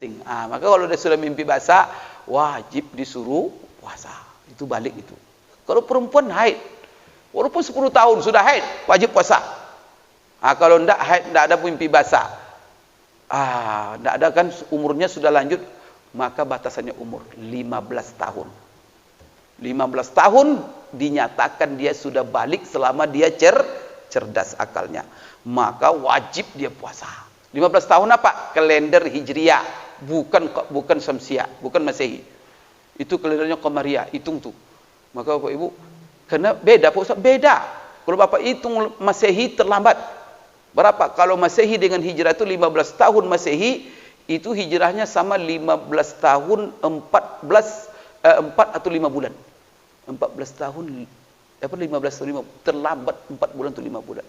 Maka kalau dia sudah mimpi basah, wajib disuruh puasa. Itu balik itu. Kalau perempuan haid, walaupun 10 tahun sudah haid, wajib puasa. Kalau tidak haid, tidak ada mimpi basah, tidak ada kan umurnya sudah lanjut, maka batasannya umur 15 tahun. 15 tahun dinyatakan dia sudah balik selama dia cerdas akalnya. Maka wajib dia puasa. 15 tahun apa? Kalender Hijriah, bukan Syamsiah, bukan Masehi. Itu kalendernya Qamariyah, hitung tuh. Maka Bapak Ibu, karena beda Pak Ustaz, beda. Kalau Bapak hitung Masehi terlambat. Berapa? Kalau Masehi dengan Hijrah itu 15 tahun Masehi, itu hijrahnya sama 15 tahun 4 atau 5 bulan. 14 tahun 15 tahun 5, terlambat 4 bulan atau 5 bulan.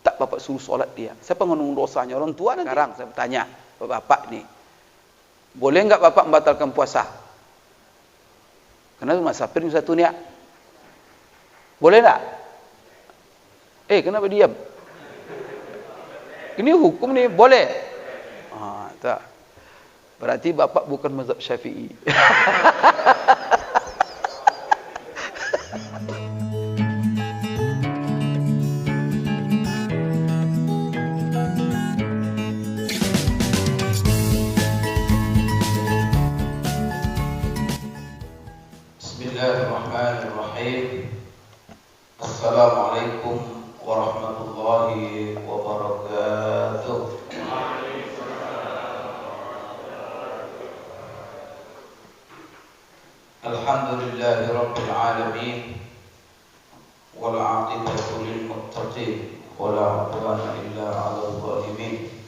Tak Bapak suruh solat dia. Siapa menanggung dosanya? Orang tua nanti. Sekarang saya bertanya, Bapak nih, boleh enggak Bapak membatalkan puasa? Karena musafir satu niat. Boleh enggak? Kenapa diam? Ini hukum nih, boleh. Tak. Berarti Bapak bukan mazhab Syafi'i. Bismillahirrahmanirrahim. Assalamualaikum warahmatullahi wabarakatuh. Alhamdulillahi rabbil alamin, wal 'aqibatu lil muttaqin, wala 'udwana illa 'alal zalimin.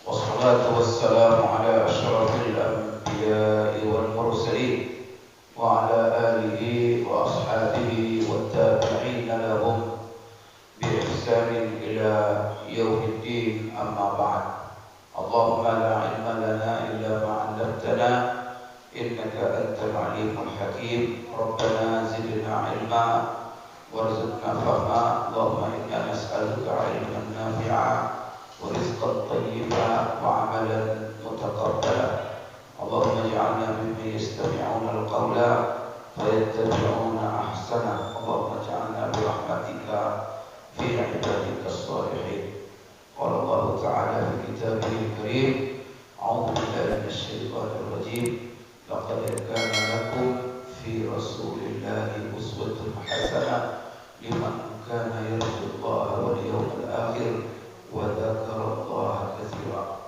Wassalatu wassalamu ala asyrafil anbiya'i wal mursalin wa ala alihi wa ashabihi wat tabi'in lahum bi ihsanin ila yaumiddin, amma ba'd. Allahumma la 'ilma lana illa ma 'allamtana innaka antal 'alimul hakim. Rabbana zidna 'ilma warzuqna fahma. Allahumma inna nas'aluka 'ilman nafi'a wa rizqan thayyiban wa 'amalan mutaqabbala. Allahumma ij'alna mimman yastami'una al-qawla fayattabi'una ahsana. Allahumma ij'alna bi rahmatika fi 'ibadika as-salihin. Qala Allah ta'ala fi kitabihil karim, a'udzu billahi minasy syaithanir rajim. Laqad kana lakum fi rasulillahi uswatun hasanah liman kana yarjullaha wal yawmal akhir wa dzakara Allaha katsiran.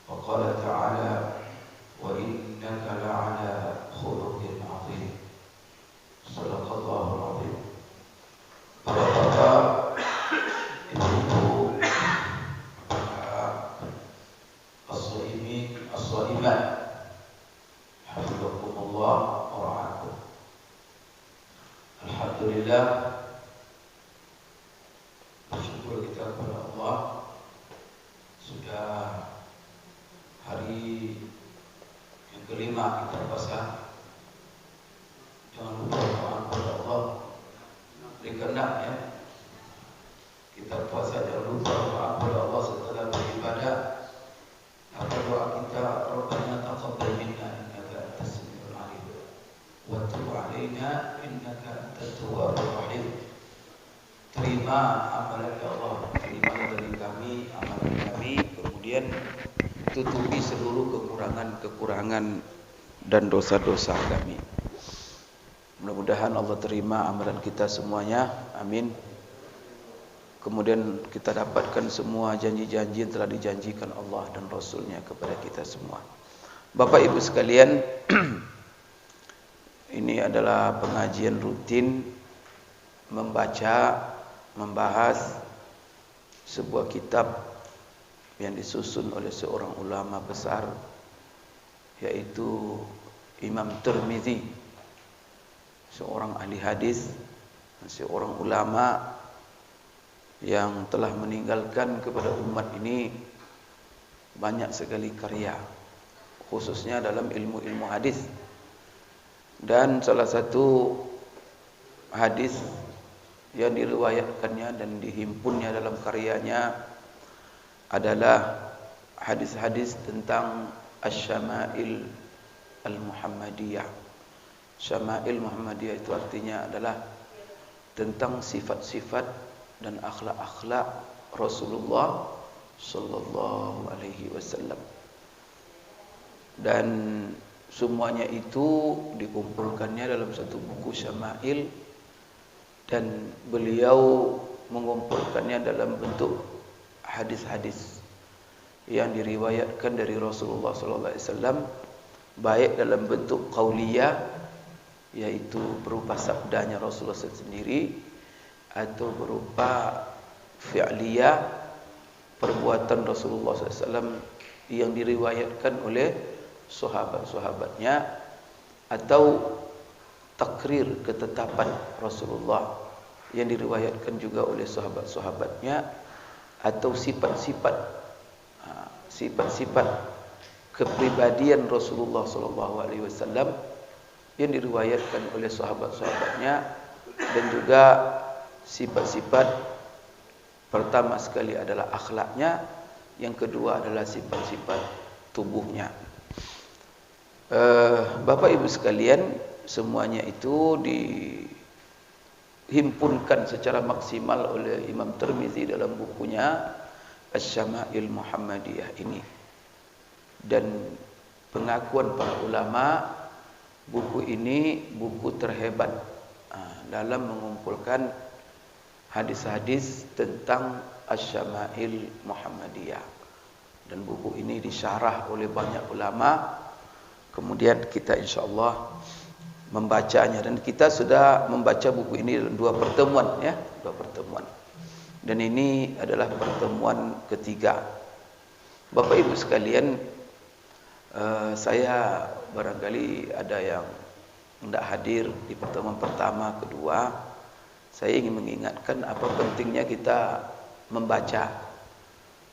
Wa qala ta'ala wa innaka la'ala khuluqin 'adzim. Shadaqallahul 'adzim. Bapak-bapak, ibu-ibu, as-shaimin, as-shaimat, hafizakumullah wa ra'akum. Alhamdulillah, bersyukur kita kepada Allah, sudah hari yang kelima kita puasa. Jangan lupa doa kepada Allah. Dikenak ya, kita puasa, jangan lupa doa kepada Allah setelah beribadah. Apa doa kita? Rabbana taqabbal minna innaka antas samiul alim wa tub 'alaina innaka antat tawwabur rahim. Terima amalan ya Allah, terima dari kami amalan kami, kemudian tutupi seluruh kekurangan-kekurangan dan dosa-dosa kami. Mudah-mudahan Allah terima amalan kita semuanya, amin. Kemudian kita dapatkan semua janji-janji yang telah dijanjikan Allah dan Rasulnya kepada kita semua. Bapak Ibu sekalian, ini adalah pengajian rutin membahas sebuah kitab yang disusun oleh seorang ulama besar, yaitu Imam Tirmizi, seorang ahli hadis, seorang ulama yang telah meninggalkan kepada umat ini banyak sekali karya, khususnya dalam ilmu-ilmu hadis. Dan salah satu hadis yang diriwayatkannya dan dihimpunnya dalam karyanya adalah hadis-hadis tentang Asy-Syama'il Al-Muhammadiyah. Syama'il Muhammadiyah itu artinya adalah tentang sifat-sifat dan akhlak-akhlak Rasulullah sallallahu alaihi wasallam. Dan semuanya itu dikumpulkannya dalam satu buku Syama'il, dan beliau mengumpulkannya dalam bentuk hadis-hadis yang diriwayatkan dari Rasulullah sallallahu alaihi wasallam, baik dalam bentuk qauliyah, yaitu berupa sabdanya Rasulullah sendiri, atau berupa fi'liyah, perbuatan Rasulullah SAW yang diriwayatkan oleh sahabat-sahabatnya, atau takrir, ketetapan Rasulullah yang diriwayatkan juga oleh sahabat-sahabatnya, atau sifat-sifat kepribadian Rasulullah SAW yang diriwayatkan oleh sahabat-sahabatnya, dan juga sifat-sifat, pertama sekali adalah akhlaknya, yang kedua adalah sifat-sifat tubuhnya. Bapak Ibu sekalian, semuanya itu dihimpunkan secara maksimal oleh Imam Tirmizi dalam bukunya Asy-Syama'il Muhammadiyah ini. Dan pengakuan para ulama, buku ini buku terhebat dalam mengumpulkan hadis-hadis tentang Asy-Syama'il Muhammadiyah. Dan buku ini disyarah oleh banyak ulama. Kemudian kita insyaallah membacanya, dan kita sudah membaca buku ini dalam dua pertemuan. Dan ini adalah pertemuan ketiga. Bapak Ibu sekalian, saya barangkali ada yang tidak hadir di pertemuan pertama, kedua. Saya ingin mengingatkan apa pentingnya kita membaca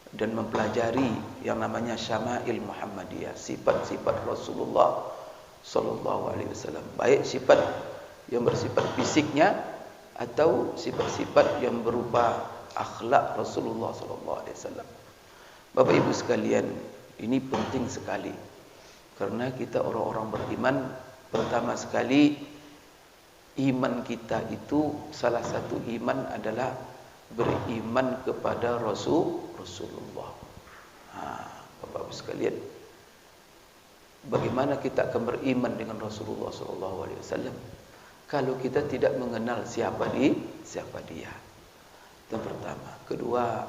dan mempelajari yang namanya Syama'il Muhammadiyah, sifat-sifat Rasulullah sallallahu alaihi wasallam, baik sifat yang bersifat fisiknya atau sifat-sifat yang berupa akhlak Rasulullah sallallahu alaihi wasallam. Bapak Ibu sekalian, ini penting sekali, karena kita orang-orang beriman, pertama sekali iman kita itu, salah satu iman adalah beriman kepada Rasulullah. Bapak Ibu sekalian, bagaimana kita akan beriman dengan Rasulullah sallallahu alaihi wasallam kalau kita tidak mengenal siapa dia? Yang pertama. Kedua,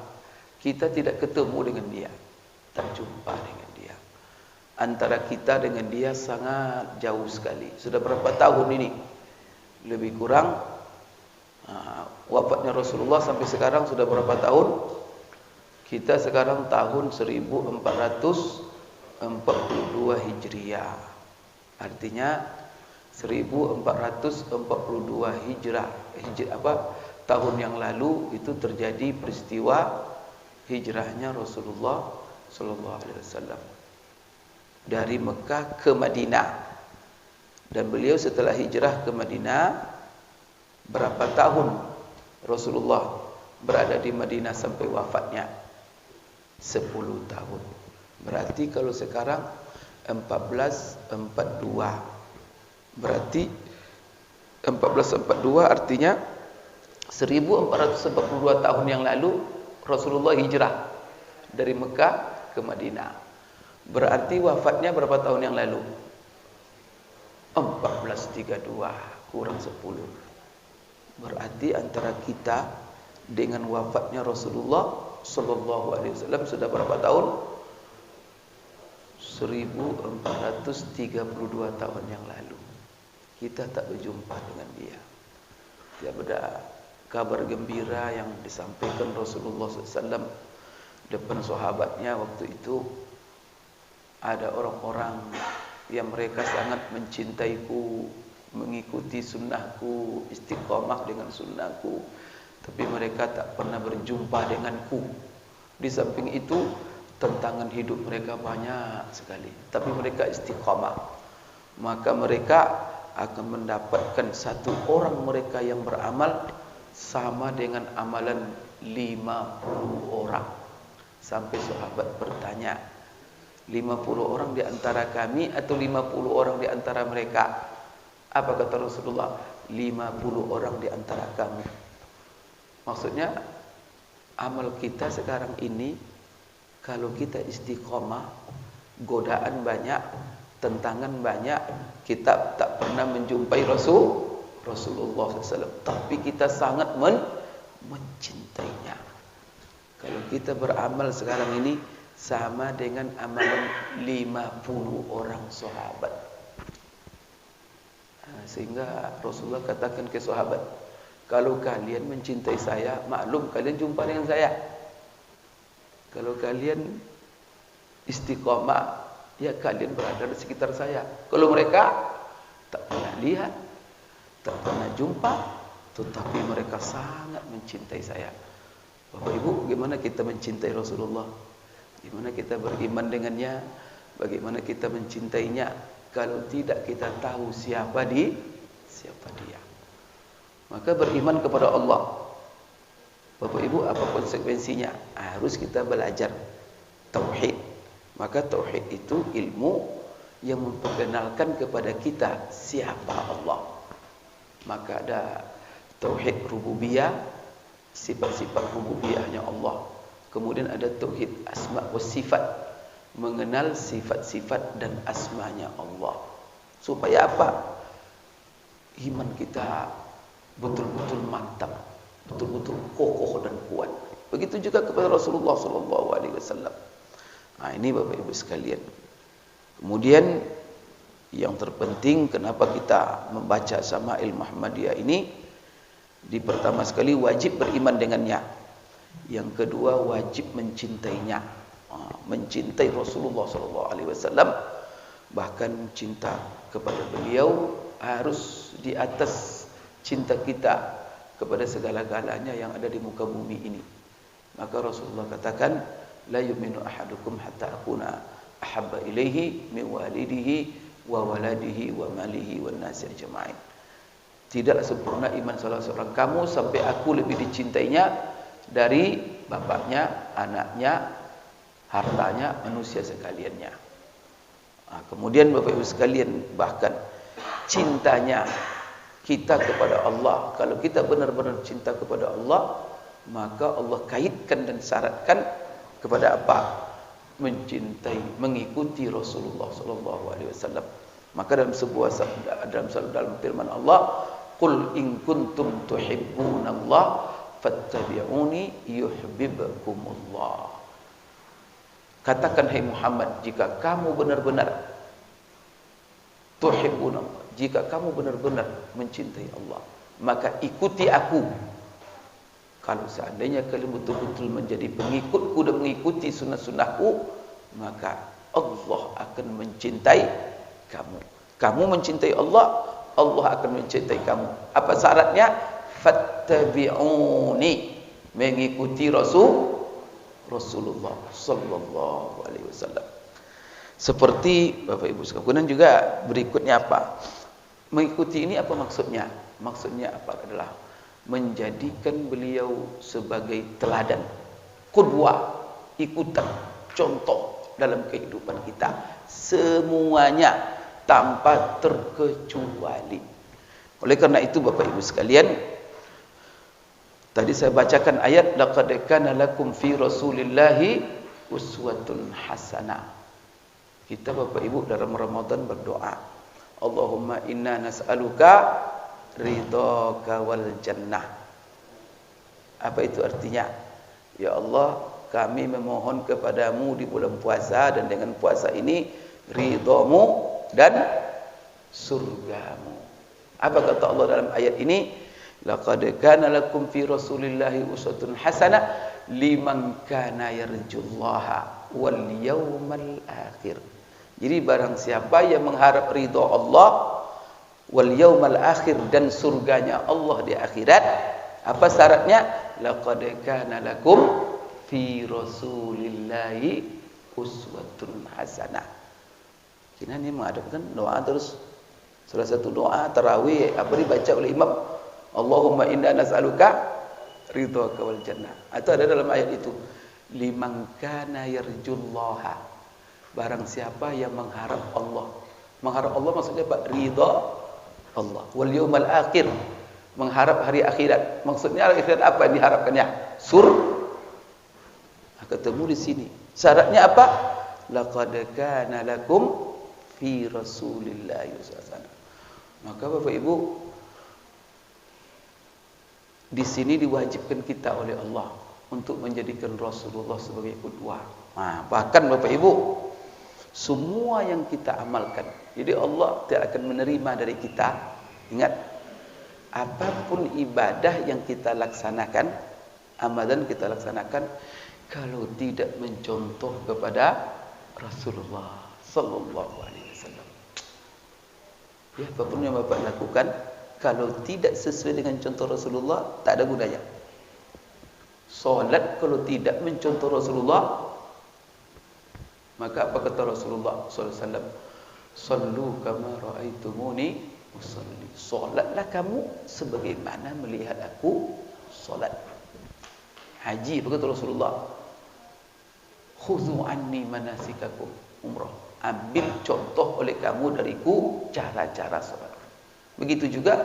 kita tidak ketemu dengan dia, tak jumpa dengan dia. Antara kita dengan dia sangat jauh sekali. Sudah berapa tahun ini? Lebih kurang wafatnya Rasulullah sampai sekarang sudah berapa tahun? Kita sekarang tahun 1442 Hijriah. Artinya 1442 Hijrah. Tahun yang lalu itu terjadi peristiwa hijrahnya Rasulullah sallallahu alaihi wasallam dari Mekah ke Madinah. Dan beliau setelah hijrah ke Madinah, berapa tahun Rasulullah berada di Madinah sampai wafatnya? 10 tahun. Berarti kalau sekarang 1442. Berarti 1442 artinya 1442 tahun yang lalu Rasulullah hijrah dari Mekah ke Madinah. Berarti wafatnya berapa tahun yang lalu? 1432 kurang 10. Berarti antara kita dengan wafatnya Rasulullah sallallahu alaihi wasallam sudah berapa tahun? 1432 tahun yang lalu. Kita tak berjumpa dengan dia. Tidak ada kabar gembira yang disampaikan Rasulullah SAW depan sahabatnya waktu itu. Ada orang-orang yang mereka sangat mencintaiku, mengikuti sunnahku, istiqamah dengan sunnahku, tapi mereka tak pernah berjumpa denganku. Di samping itu, tantangan hidup mereka banyak sekali, tapi mereka istiqamah. Maka mereka akan mendapatkan satu orang mereka yang beramal sama dengan amalan 50 orang. Sampai sahabat bertanya, 50 orang di antara kami atau 50 orang di antara mereka? Apa kata Rasulullah? 50 orang di antara kamu. Maksudnya amal kita sekarang ini, kalau kita istiqomah, godaan banyak, tentangan banyak, kita tak pernah menjumpai Rasulullah SAW, tapi kita sangat mencintainya. Kalau kita beramal sekarang ini sama dengan amalan 50 orang sahabat. Sehingga Rasulullah katakan ke sahabat, kalau kalian mencintai saya, maklum kalian jumpa dengan saya. Kalau kalian istiqomah, ya kalian berada di sekitar saya. Kalau mereka tak pernah lihat, tak pernah jumpa, tetapi mereka sangat mencintai saya. Bapak Ibu, bagaimana kita mencintai Rasulullah? Bagaimana kita beriman dengannya? Bagaimana kita mencintainya? Kalau tidak kita tahu siapa dia, maka beriman kepada Allah. Bapak Ibu, apa konsekuensinya? Harus kita belajar tauhid. Maka tauhid itu ilmu yang memperkenalkan kepada kita siapa Allah. Maka ada tauhid rububiyah, sifat-sifat rububiyahnya Allah. Kemudian ada tauhid asma wa sifat, mengenal sifat-sifat dan asmanya Allah. Supaya apa? Iman kita betul-betul mantap, betul-betul kokoh dan kuat. Begitu juga kepada Rasulullah SAW. Nah, ini Bapak Ibu sekalian. Kemudian yang terpenting kenapa kita membaca Syama'il Muhammadiyah ini? Di pertama sekali wajib beriman dengannya. Yang kedua wajib mencintainya. Mencintai Rasulullah SAW. Bahkan cinta kepada beliau harus di atas cinta kita kepada segala-galanya yang ada di muka bumi ini. Maka Rasulullah katakan, la yu'minu ahadukum hatta akuna ahabba ilaihi min walidihi wa waladihi wa malihi wan nasi ajma'in. Tidaklah sempurna iman salah seorang kamu sampai aku lebih dicintainya dari bapaknya, anaknya, hartanya, manusia sekaliannya. Kemudian Bapak Ibu sekalian, bahkan cintanya kita kepada Allah, kalau kita benar-benar cinta kepada Allah, maka Allah kaitkan dan syaratkan kepada apa? Mencintai, mengikuti Rasulullah SAW. Maka dalam sebuah sabda, dalam firman Allah, qul in kuntum tuhibbunallah fattabi'uni yuhibbukumullah. Katakan, hai Muhammad, jika kamu benar-benar tuhibbunallah, jika kamu benar-benar mencintai Allah, maka ikuti aku. Kalau seandainya kalian betul-betul menjadi pengikutku dan mengikuti sunnah-sunnahku, maka Allah akan mencintai kamu. Kamu mencintai Allah, Allah akan mencintai kamu. Apa syaratnya? Fattabi'uni, mengikuti Rasulullah sallallahu alaihi wasallam. Seperti Bapak Ibu sekalian. Kemudian juga berikutnya apa? Mengikuti ini apa maksudnya? Maksudnya apa? Adalah menjadikan beliau sebagai teladan, qudwah, ikutan, contoh dalam kehidupan kita semuanya tanpa terkecuali. Oleh karena itu Bapak Ibu sekalian, tadi saya bacakan ayat laqad kana lakum fi rasulillahi uswatun hasanah. Kita Bapak Ibu dalam Ramadan berdoa, Allahumma inna nas'aluka ridhaka wal jannah. Apa itu artinya? Ya Allah, kami memohon kepadamu di bulan puasa, dan dengan puasa ini ridhamu dan surgamu. Apa kata Allah dalam ayat ini? Laqad kana lakum fi rasulillahi uswatun hasanah liman kana yarjullaha wal yawmal akhir. Jadi barang siapa yang mengharap ridha Allah wal yawmal akhir dan surganya Allah di akhirat, apa syaratnya? Laqad kana lakum fi rasulillahi uswatun hasanah. Kita ini menghadapkan doa terus. Salah satu doa tarawih apa dibaca oleh imam, Allahumma inna nas'aluka ridhaka wal jannah. Atau ada dalam ayat itu, liman kana yarjullaha barang siapa yang mengharap Allah. Mengharap Allah maksudnya Pak, ridha Allah. Wal yaumal akhir, mengharap hari akhirat. Maksudnya hari akhirat apa yang diharapkannya? Ketemu di sini. Syaratnya apa? Laqad kana lakum fi Rasulillahi sallallahu. Maka Bapak Ibu, di sini diwajibkan kita oleh Allah untuk menjadikan Rasulullah sebagai qudwah. Nah, bahkan Bapak Ibu, semua yang kita amalkan, jadi Allah tidak akan menerima dari kita. Ingat, apapun ibadah yang kita laksanakan, amalan kita laksanakan, kalau tidak mencontoh kepada Rasulullah sallallahu alaihi wasallam. Ya, apapun yang Bapak lakukan, kalau tidak sesuai dengan contoh Rasulullah, tak ada gunanya. Solat kalau tidak mencontoh Rasulullah, maka apa kata Rasulullah sallallahu alaihi wasallam? Sallu kama raaitumuni usalli. Solatlah kamu sebagaimana melihat aku solat. Haji, apa kata Rasulullah? Khudhu anni manasikakum, umrah. Ambil contoh oleh kamu dariku cara-cara solat. Begitu juga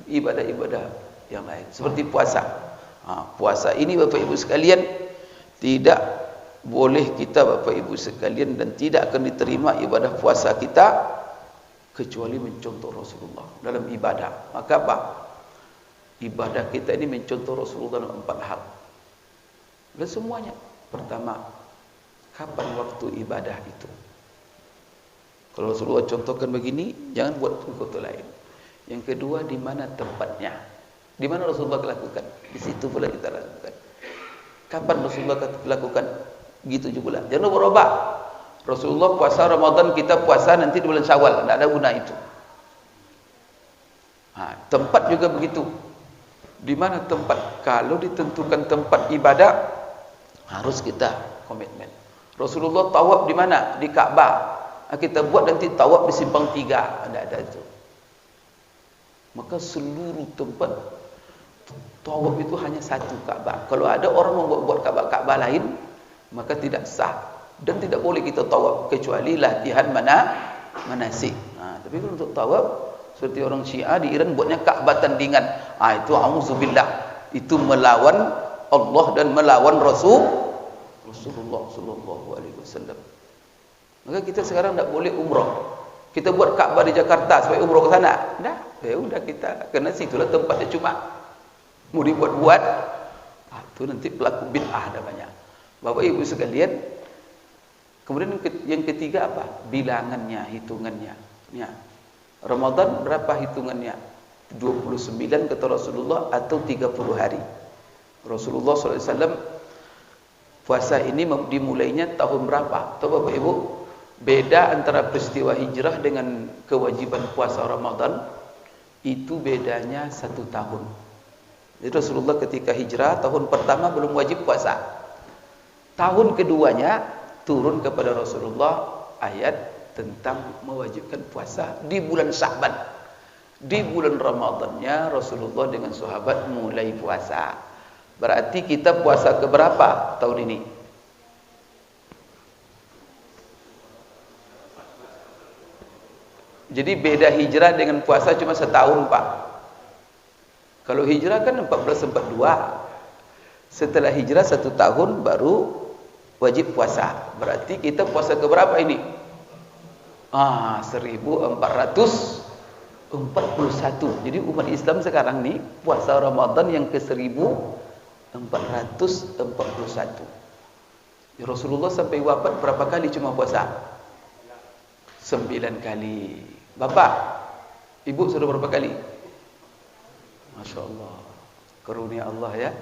ibadah-ibadah yang lain seperti puasa. Puasa ini Bapak Ibu sekalian tidak boleh kita Bapak Ibu sekalian, dan tidak akan diterima ibadah puasa kita kecuali mencontoh Rasulullah dalam ibadah. Maka apa? Ibadah kita ini mencontoh Rasulullah dalam 4 hal. Dan semuanya. Pertama, kapan waktu ibadah itu? Kalau Rasulullah contohkan begini, jangan buat sesuatu lain. Yang kedua, di mana tempatnya? Di mana Rasulullah lakukan? Di situ pula kita lakukan. Kapan Rasulullah lakukan? Gitu juga. Jangan berubah. Rasulullah puasa Ramadan, kita puasa nanti di bulan Syawal, tidak ada guna itu. Tempat juga begitu. Di mana tempat? Kalau ditentukan tempat ibadah, harus kita komitmen. Rasulullah tawaf di mana? Di Ka'bah. Kita buat nanti tawaf di simpang 3, ada itu. Maka seluruh tempat tawaf itu hanya satu Ka'bah. Kalau ada orang membuat Ka'bah lain, maka tidak sah dan tidak boleh kita tawaf kecuali latihan manasik. Tapi kalau untuk tawaf seperti orang Syiah di Iran buatnya Ka'bah tandingan. Itu auzubillah, itu melawan Allah dan melawan Rasulullah sallallahu alaihi wasallam. Maka kita sekarang tidak boleh umrah. Kita buat Ka'bah di Jakarta supaya umrah ke sana. Dah, ya udah kita, karena situlah tempatnya cuma mau dibuat-buat. Itu nanti pelaku bid'ah namanya. Bapak Ibu sekalian, kemudian yang ketiga apa? Bilangannya, hitungannya. Ya. Ramadan berapa hitungannya? 29 kata Rasulullah atau 30 hari. Rasulullah SAW puasa ini dimulainya tahun berapa? Tahu Bapak Ibu? Beda antara peristiwa hijrah dengan kewajiban puasa Ramadan, itu bedanya 1 tahun. Jadi Rasulullah ketika hijrah, tahun pertama belum wajib puasa. Tahun keduanya turun kepada Rasulullah ayat tentang mewajibkan puasa di bulan Sya'ban. Di bulan Ramadannya Rasulullah dengan sahabat mulai puasa. Berarti kita puasa keberapa tahun ini? Jadi beda hijrah dengan puasa cuma setahun, Pak. Kalau hijrah kan 1442. Setelah hijrah 1 tahun baru wajib puasa. Berarti kita puasa keberapa ini? 1441. Jadi umat Islam sekarang nih puasa Ramadan yang ke 1441. Ya, Rasulullah sampai wafat berapa kali cuma puasa? 9 kali. Bapak, Ibu sudah berapa kali? Masya Allah, karunia Allah ya.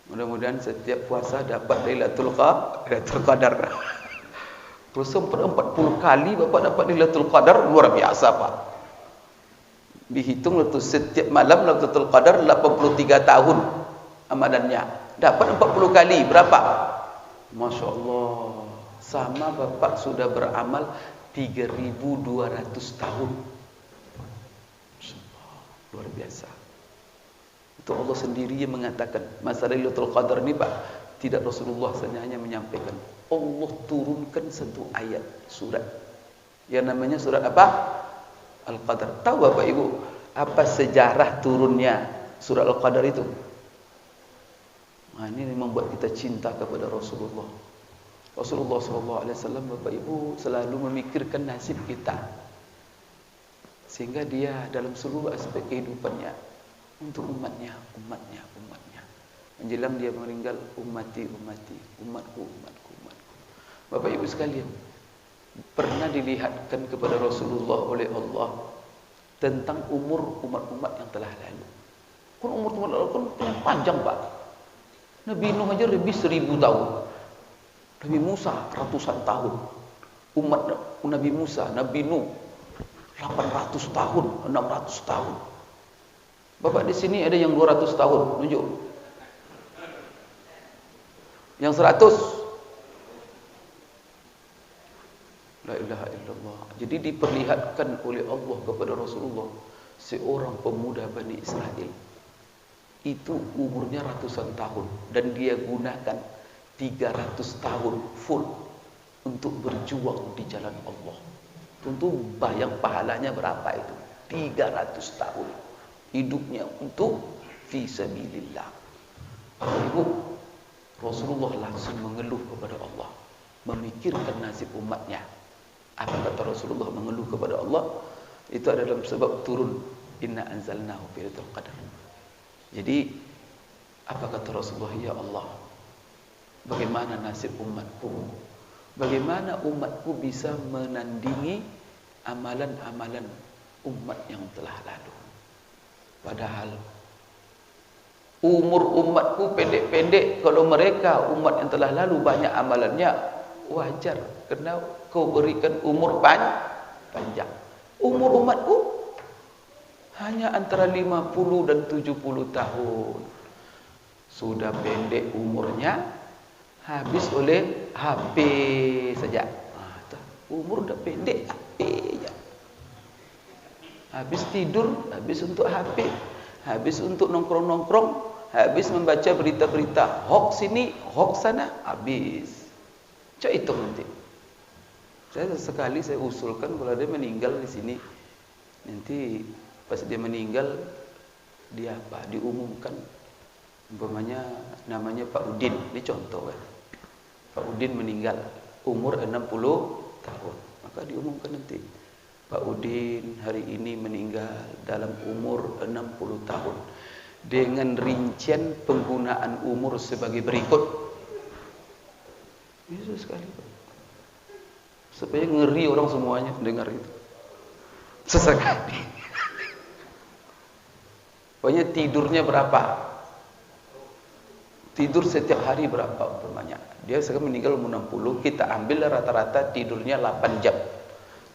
Mudah-mudahan setiap puasa dapat Lailatul Qadar. Terus 40 kali Bapak dapat Lailatul Qadar, luar biasa Pak. Dihitung itu setiap malam Lailatul Qadar 83 tahun amalannya. Dapat 40 kali, berapa? Masya Allah, sama Bapak sudah beramal 3.200 tahun. Luar biasa. Itu Allah sendiri yang mengatakan masalah Lailatul Qadar ini Pak, Tidak, Rasulullah hanya menyampaikan. Allah turunkan satu ayat surat yang namanya surat apa? Al-Qadar. Tahu Bapak Ibu apa sejarah turunnya surat Al-Qadar itu? Nah, ini membuat kita cinta kepada Rasulullah. Rasulullah SAW, Bapak Ibu, selalu memikirkan nasib kita, sehingga dia dalam seluruh aspek kehidupannya untuk umatnya. Menjelang dia meninggal, umatku. Bapak Ibu sekalian, pernah dilihatkan kepada Rasulullah oleh Allah tentang umur umat-umat yang telah lalu. Kan umur umat lalu kan panjang, Pak. Nabi Nuh aja lebih 1000 tahun. Nabi Musa ratusan tahun. Umat Nabi Musa, Nabi Nuh 800 tahun, 600 tahun. Bapak di sini ada yang 200 tahun, tunjuk. Yang 100. La ilaha illallah. Jadi diperlihatkan oleh Allah kepada Rasulullah seorang pemuda Bani Israel. Itu umurnya ratusan tahun dan dia gunakan 300 tahun full untuk berjuang di jalan Allah. Tentu bayang pahalanya berapa itu? 300 tahun hidupnya untuk fisabilillah. Ibu, Rasulullah langsung mengeluh kepada Allah, memikirkan nasib umatnya. Apa kata Rasulullah mengeluh kepada Allah? Itu adalah sebab turun inna anzalnahu fi lailatul qadar. Jadi apa kata Rasulullah? Ya Allah, bagaimana nasib umatku? Bagaimana umatku bisa menandingi amalan-amalan umat yang telah lalu? Padahal umur umatku pendek-pendek. Kalau mereka umat yang telah lalu banyak amalannya, wajar, karena kau berikan umur panjang. Umur umatku hanya antara 50 dan 70 tahun. Sudah pendek umurnya, habis oleh HP saja. Umur udah pendek, HP ya. Habis tidur, habis untuk HP, habis untuk nongkrong-nongkrong, habis membaca berita-berita hoax sini, hoax sana, habis. Coba hitung nanti. Saya usulkan kalau dia meninggal di sini, nanti pas dia meninggal, dia apa? Diumumkan, umpamanya namanya Pak Udin, ini contoh kan. Pak Udin meninggal umur 60 tahun, maka diumumkan nanti Pak Udin hari ini meninggal dalam umur 60 tahun dengan rincian penggunaan umur sebagai berikut. Bisa sekali, Pak. Supaya ngeri orang semuanya dengar itu. Sesekali. Pokoknya tidurnya berapa? Tidur setiap hari berapa umpamanya? Dia sekarang meninggal umur 60, kita ambil rata-rata tidurnya 8 jam.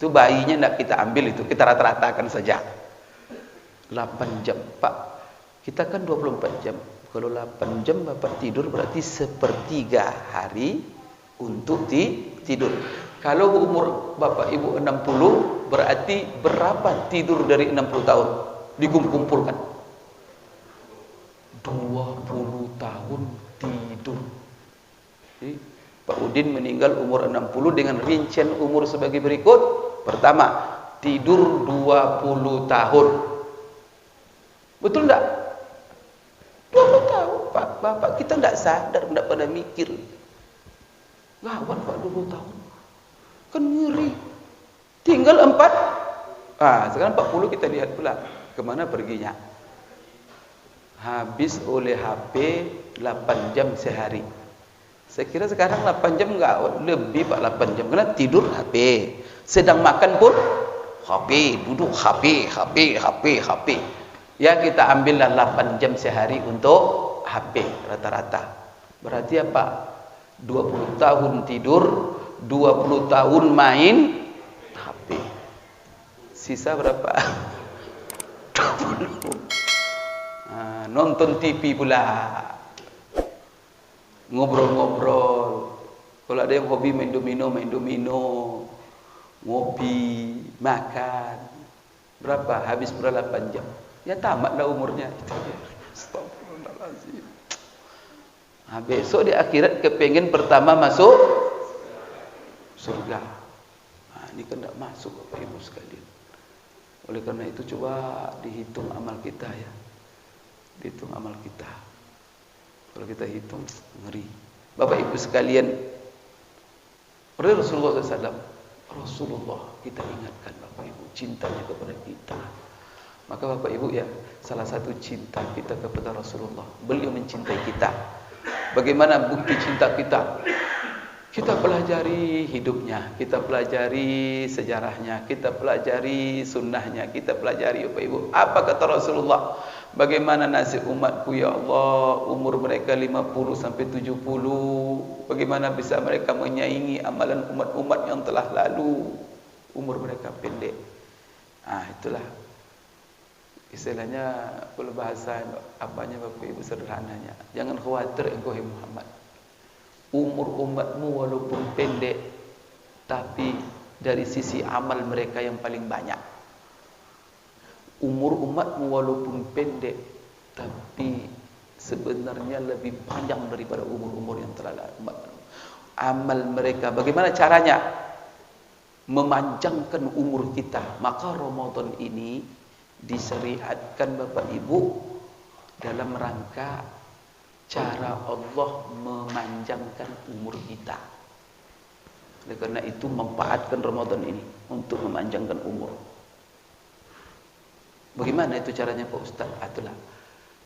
Itu bayinya tidak kita ambil itu, kita rata-ratakan saja. 8 jam, Pak. Kita kan 24 jam. Kalau 8 jam Bapak tidur berarti sepertiga hari untuk tidur. Kalau umur Bapak Ibu 60, berarti berapa tidur dari 60 tahun? Dikumpulkan. 20 tahun tidur. Jadi, Pak Udin meninggal umur 60 dengan rincian umur sebagai berikut. Pertama, tidur 20 tahun. Betul enggak? 20 tahun, Pak. Bapak kita enggak sadar, enggak pada mikir. Gawat, Pak, 20 tahun. Kan ngeri. Tinggal 4. Sekarang 40 kita lihat pula kemana perginya. Habis oleh HP 8 jam sehari. Saya kira sekarang 8 jam enggak lebih, Pak, 8 jam. Karena tidur HP. Sedang makan pun HP, duduk HP. Ya kita ambillah 8 jam sehari untuk HP rata-rata. Berarti apa? 20 tahun tidur, 20 tahun main HP. Sisa berapa? 20. Nonton TV pula. Ngobrol-ngobrol. Kalau ada yang hobi main domino, ngopi, makan. Berapa? Habis pula 8 jam. Ya tamatlah umurnya. Astagfirullahaladzim. Besok di akhirat kepengen pertama masuk surga. Ini kan tidak masuk Bapak Ibu sekalian. Oleh karena itu coba dihitung amal kita ya. Dihitung amal kita. Kalau kita hitung ngeri. Bapak Ibu sekalian, Rasulullah SAW, Rasulullah kita ingatkan Bapak Ibu cintanya kepada kita. Maka Bapak Ibu ya, salah satu cinta kita kepada Rasulullah, beliau mencintai kita. Bagaimana bukti cinta kita? Kita pelajari hidupnya, kita pelajari sejarahnya, kita pelajari sunnahnya, kita pelajari Bapak Ibu. Apa kata Rasulullah? Bagaimana nasib umatku ya Allah, umur mereka 50 sampai 70. Bagaimana bisa mereka menyaingi amalan umat-umat yang telah lalu? Umur mereka pendek. Itulah istilahnya, kalau bahasa apanya Bapak Ibu sederhananya, jangan khawatir engkau Muhammad, umur umatmu walaupun pendek, tapi dari sisi amal mereka yang paling banyak. Umur umatmu walaupun pendek, tapi sebenarnya lebih panjang daripada umur-umur yang telah lalu. Amal mereka, bagaimana caranya memanjangkan umur kita? Maka Ramadan ini disyariatkan Bapak Ibu dalam rangka cara Allah memanjangkan umur kita. Oleh karena itu manfaatkan Ramadan ini untuk memanjangkan umur. Bagaimana itu caranya Pak Ustaz? Itulah.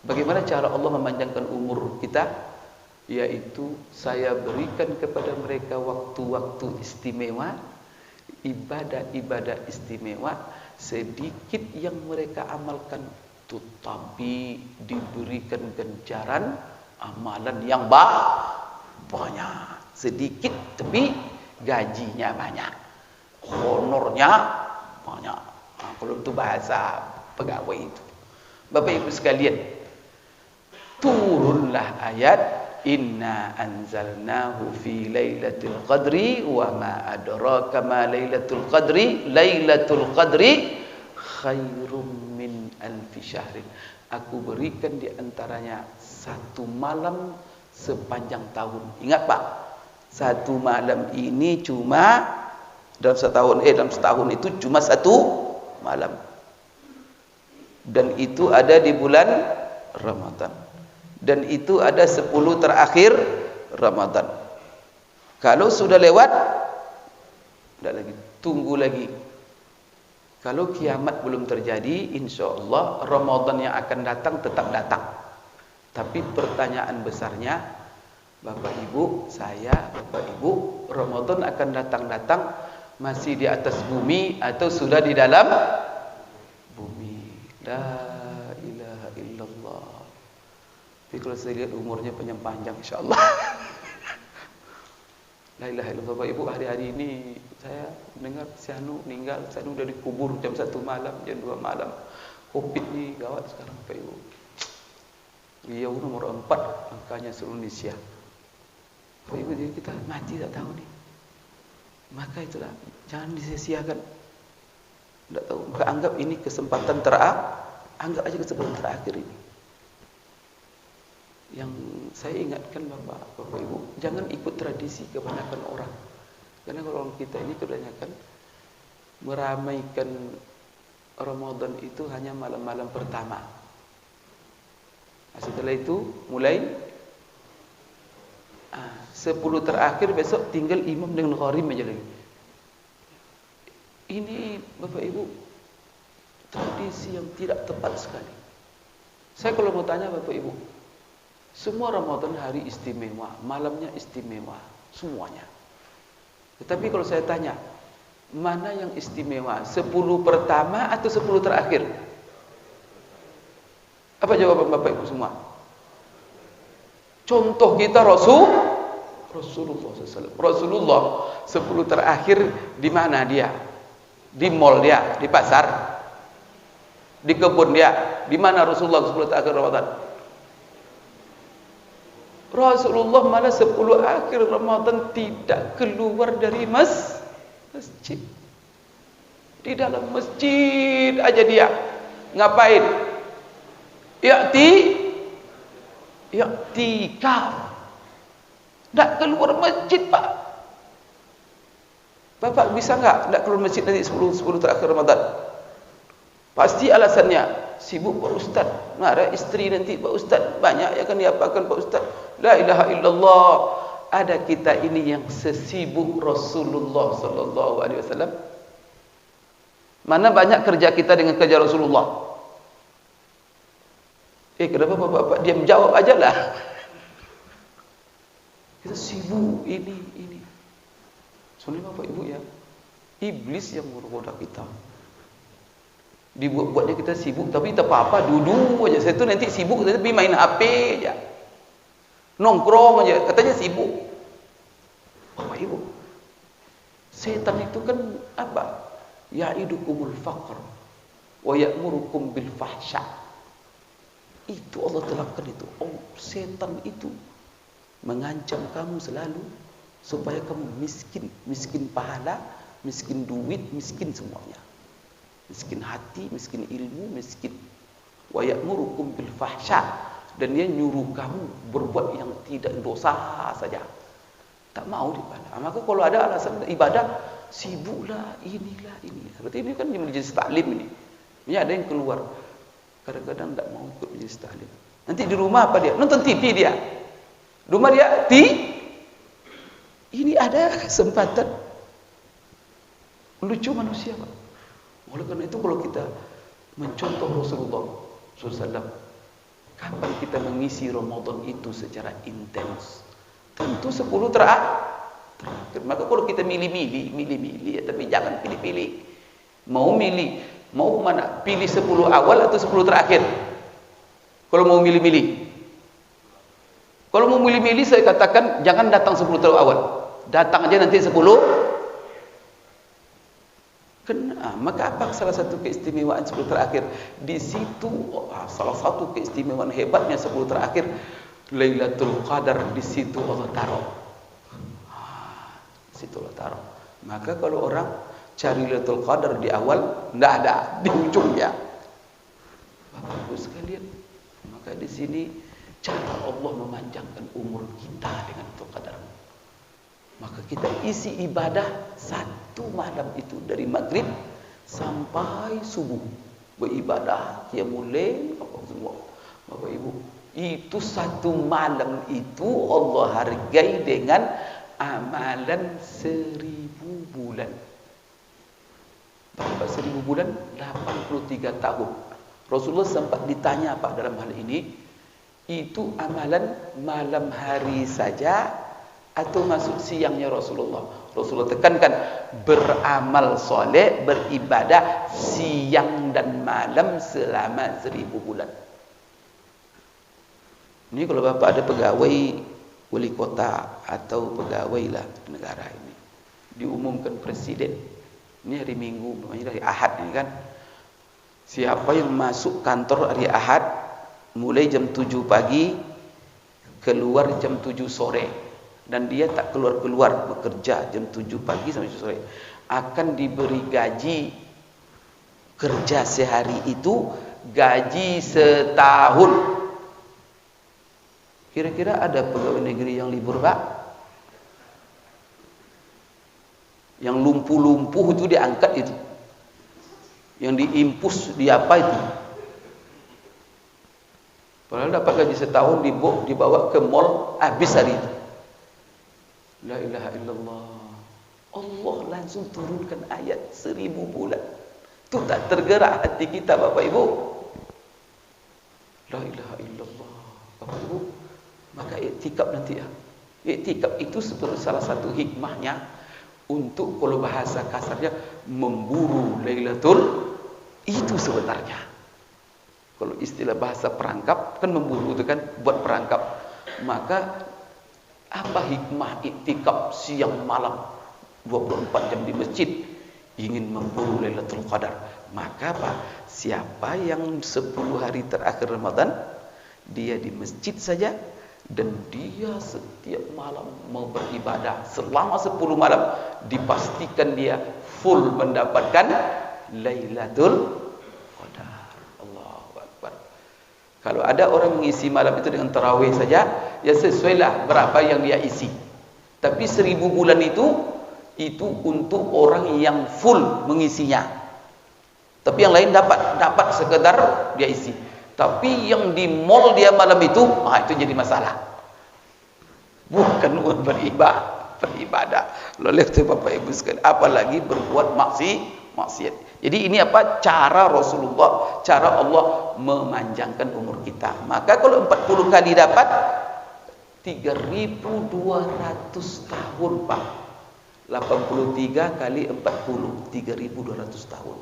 Bagaimana cara Allah memanjangkan umur kita? Yaitu saya berikan kepada mereka waktu-waktu istimewa, ibadah-ibadah istimewa, sedikit yang mereka amalkan, tetapi diberikan ganjaran amalan yang banyak. Sedikit tapi gajinya banyak, honornya banyak. Kalau itu bahasa pegawai itu. Bapak Ibu sekalian, turunlah ayat inna anzalnahu fi lailatul qadri wa ma adraka ma lailatul qadri khairum min alfi syahrin. Aku berikan di antaranya satu malam sepanjang tahun. Ingat Pak, satu malam ini cuma dalam setahun itu cuma satu malam. Dan itu ada di bulan Ramadan. Dan itu ada 10 terakhir Ramadan. Kalau sudah lewat, tidak lagi, tunggu lagi. Kalau kiamat belum terjadi, insya Allah Ramadan yang akan datang tetap datang. Tapi pertanyaan besarnya, Bapak Ibu, Bapak Ibu, Ramadan akan datang masih di atas bumi atau sudah di dalam bumi? La ilaha illallah. Tapi kalau saya lihat umurnya panjang insyaAllah. La ilaha illallah. Bapak Ibu, hari-hari ini saya dengar si Anu meninggal, si Anu udah dikubur jam 1 malam, jam 2 malam. Covid ni gawat sekarang Bapak Ibu. Riau nomor 4 angkanya seluruh Indonesia. Bapak Ibu, jadi kita mati tak tahu nih. Maka itulah, jangan disia-siakan. Tidak tahu, maka anggap ini kesempatan anggap aja kesempatan terakhir ini. Yang saya ingatkan Bapak Ibu, jangan ikut tradisi kebanyakan orang. Karena kalau orang kita ini kebanyakan meramaikan Ramadan itu hanya malam-malam pertama. Setelah itu mulai 10 terakhir, besok tinggal imam dengan gharim aja lagi. Ini Bapak Ibu tradisi yang tidak tepat sekali. Saya kalau mau tanya Bapak Ibu, semua Ramadan hari istimewa, malamnya istimewa, semuanya. Tetapi kalau saya tanya, mana yang istimewa? 10 pertama atau 10 terakhir? Apa jawaban Bapak Ibu semua? Contoh kita Rasulullah SAW. Rasulullah 10 terakhir di mana dia? Di mall dia, di pasar, di kebun dia. Di mana Rasulullah 10 terakhir Ramadan? Rasulullah malah 10 akhir Ramadan tidak keluar dari masjid. Di dalam masjid aja dia. Ngapain? I'tikaf. Tak keluar masjid, Pak. Bapak bisa enggak tak keluar masjid nanti 10 terakhir Ramadan? Pasti alasannya sibuk Pak Ustaz. Ada isteri nanti Pak Ustaz. Banyak yang akan diapakan Pak Ustaz. La ilaha illallah. Ada kita ini yang sesibuk Rasulullah sallallahu alaihi wasallam. Mana banyak kerja kita dengan kerja Rasulullah? Kenapa Bapak diam jawab ajalah? Kita sibuk ini. Soalnya Bapak Ibu ya, iblis yang menggoda kita. Dibuat-buatnya kita sibuk, tapi tak apa-apa, duduk aja. Saya tu nanti sibuk, tapi main HP aja. Nongkrong aja, katanya sibuk. Bapak Ibu, setan itu kan apa? Ya'idukumul faqr wa ya'murukum bil fahsya. Itu Allah terangkan itu. Oh, setan itu mengancam kamu selalu supaya kamu miskin pahala, miskin duit, miskin semuanya. Miskin hati, miskin ilmu, miskin. Wa ya'murukum bil fahsya, dan dia nyuruh kamu berbuat yang tidak dosa saja. Tak mau dipahala. Maka kalau ada alasan ibadah, sibuklah inilah ini. Berarti ini kan majelis taklim ini. Ini ada yang keluar. Kadang-kadang tak mau ikut majelis taklim. Nanti di rumah apa dia? Nonton TV dia. Rumah dia ini ada kesempatan lucu manusia, Pak. Oleh karena itu kalau kita mencontoh Rasulullah SAW, kapan kita mengisi Ramadan itu secara intens? Tentu 10 terakhir. Maka kalau kita milih-milih ya, tapi jangan pilih-pilih. Mau mana? Pilih 10 awal atau 10 terakhir? Kalau mau milih-milih. Kalau mau milih-milih, saya katakan jangan datang 10 tahun awal. Datang aja nanti 10. Maka apa salah satu keistimewaan 10 terakhir? Di situ salah satu keistimewaan hebatnya 10 terakhir, Lailatul Qadar, di situ Allah taruh. Situ Allah taruh. Maka kalau orang cari Lailatul Qadar di awal, tidak ada di ujungnya. Bapak Ibu sekalian, maka di sini cara Allah memanjangkan umur kita dengan Lailatul Qadar. Maka kita isi ibadah satu malam itu dari maghrib sampai subuh, beribadah qiyamul lail apa semua. Bapak Ibu, itu satu malam itu Allah hargai dengan amalan 1000 bulan. Berapa 1000 bulan? 83 tahun. Rasulullah sempat ditanya Pak dalam hal ini, itu amalan malam hari saja atau masuk siangnya Rasulullah? Rasulullah tekankan beramal soleh, beribadah siang dan malam selama 1000 bulan. Ini kalau Bapak ada pegawai wali kota atau pegawai lah negara ini, diumumkan presiden, ini hari Minggu, namanya hari Ahad ini kan, siapa yang masuk kantor hari Ahad mulai jam 7 pagi keluar jam 7 sore, dan dia tak keluar-keluar bekerja jam 7 pagi sampai 7 sore, akan diberi gaji kerja sehari itu gaji setahun. Kira-kira ada pegawai negeri yang libur, Pak? Yang lumpuh-lumpuh itu diangkat itu, yang diimpus di apa itu, padahal dapat gaji setahun, dibawa ke mall, habis hari itu. La ilaha illallah. Allah langsung turunkan ayat 1000 bulan. Itu tak tergerak hati kita, Bapak Ibu? La ilaha illallah, Bapak Ibu. Maka iktikaf nanti ya. Iktikaf itu seperti salah satu hikmahnya untuk, kalau bahasa kasarnya, memburu Lailatul itu sebenarnya. Kalau istilah bahasa perangkap kan memburu itu kan buat perangkap. Maka apa hikmah iktikaf siang malam 24 jam di masjid ingin memburu Lailatul Qadar? Maka apa? Siapa yang 10 hari terakhir Ramadan dia di masjid saja, dan dia setiap malam mau beribadah selama 10 malam, dipastikan dia full mendapatkan Lailatul Qadar. Allahu Akbar. Kalau ada orang mengisi malam itu dengan tarawih saja, ya sesuailah berapa yang dia isi. Tapi 1000 bulan itu untuk orang yang full mengisinya. Tapi yang lain dapat sekedar dia isi. Tapi yang di mall dia malam itu jadi masalah. Bukan beribadah. Lalu Bapak Ibu sekalian, apalagi berbuat maksiat. Jadi ini apa? Cara Rasulullah, cara Allah memanjangkan umur kita. Maka kalau 40 kali dapat 3.200 tahun, Pak. 83 kali 40, 3.200 tahun.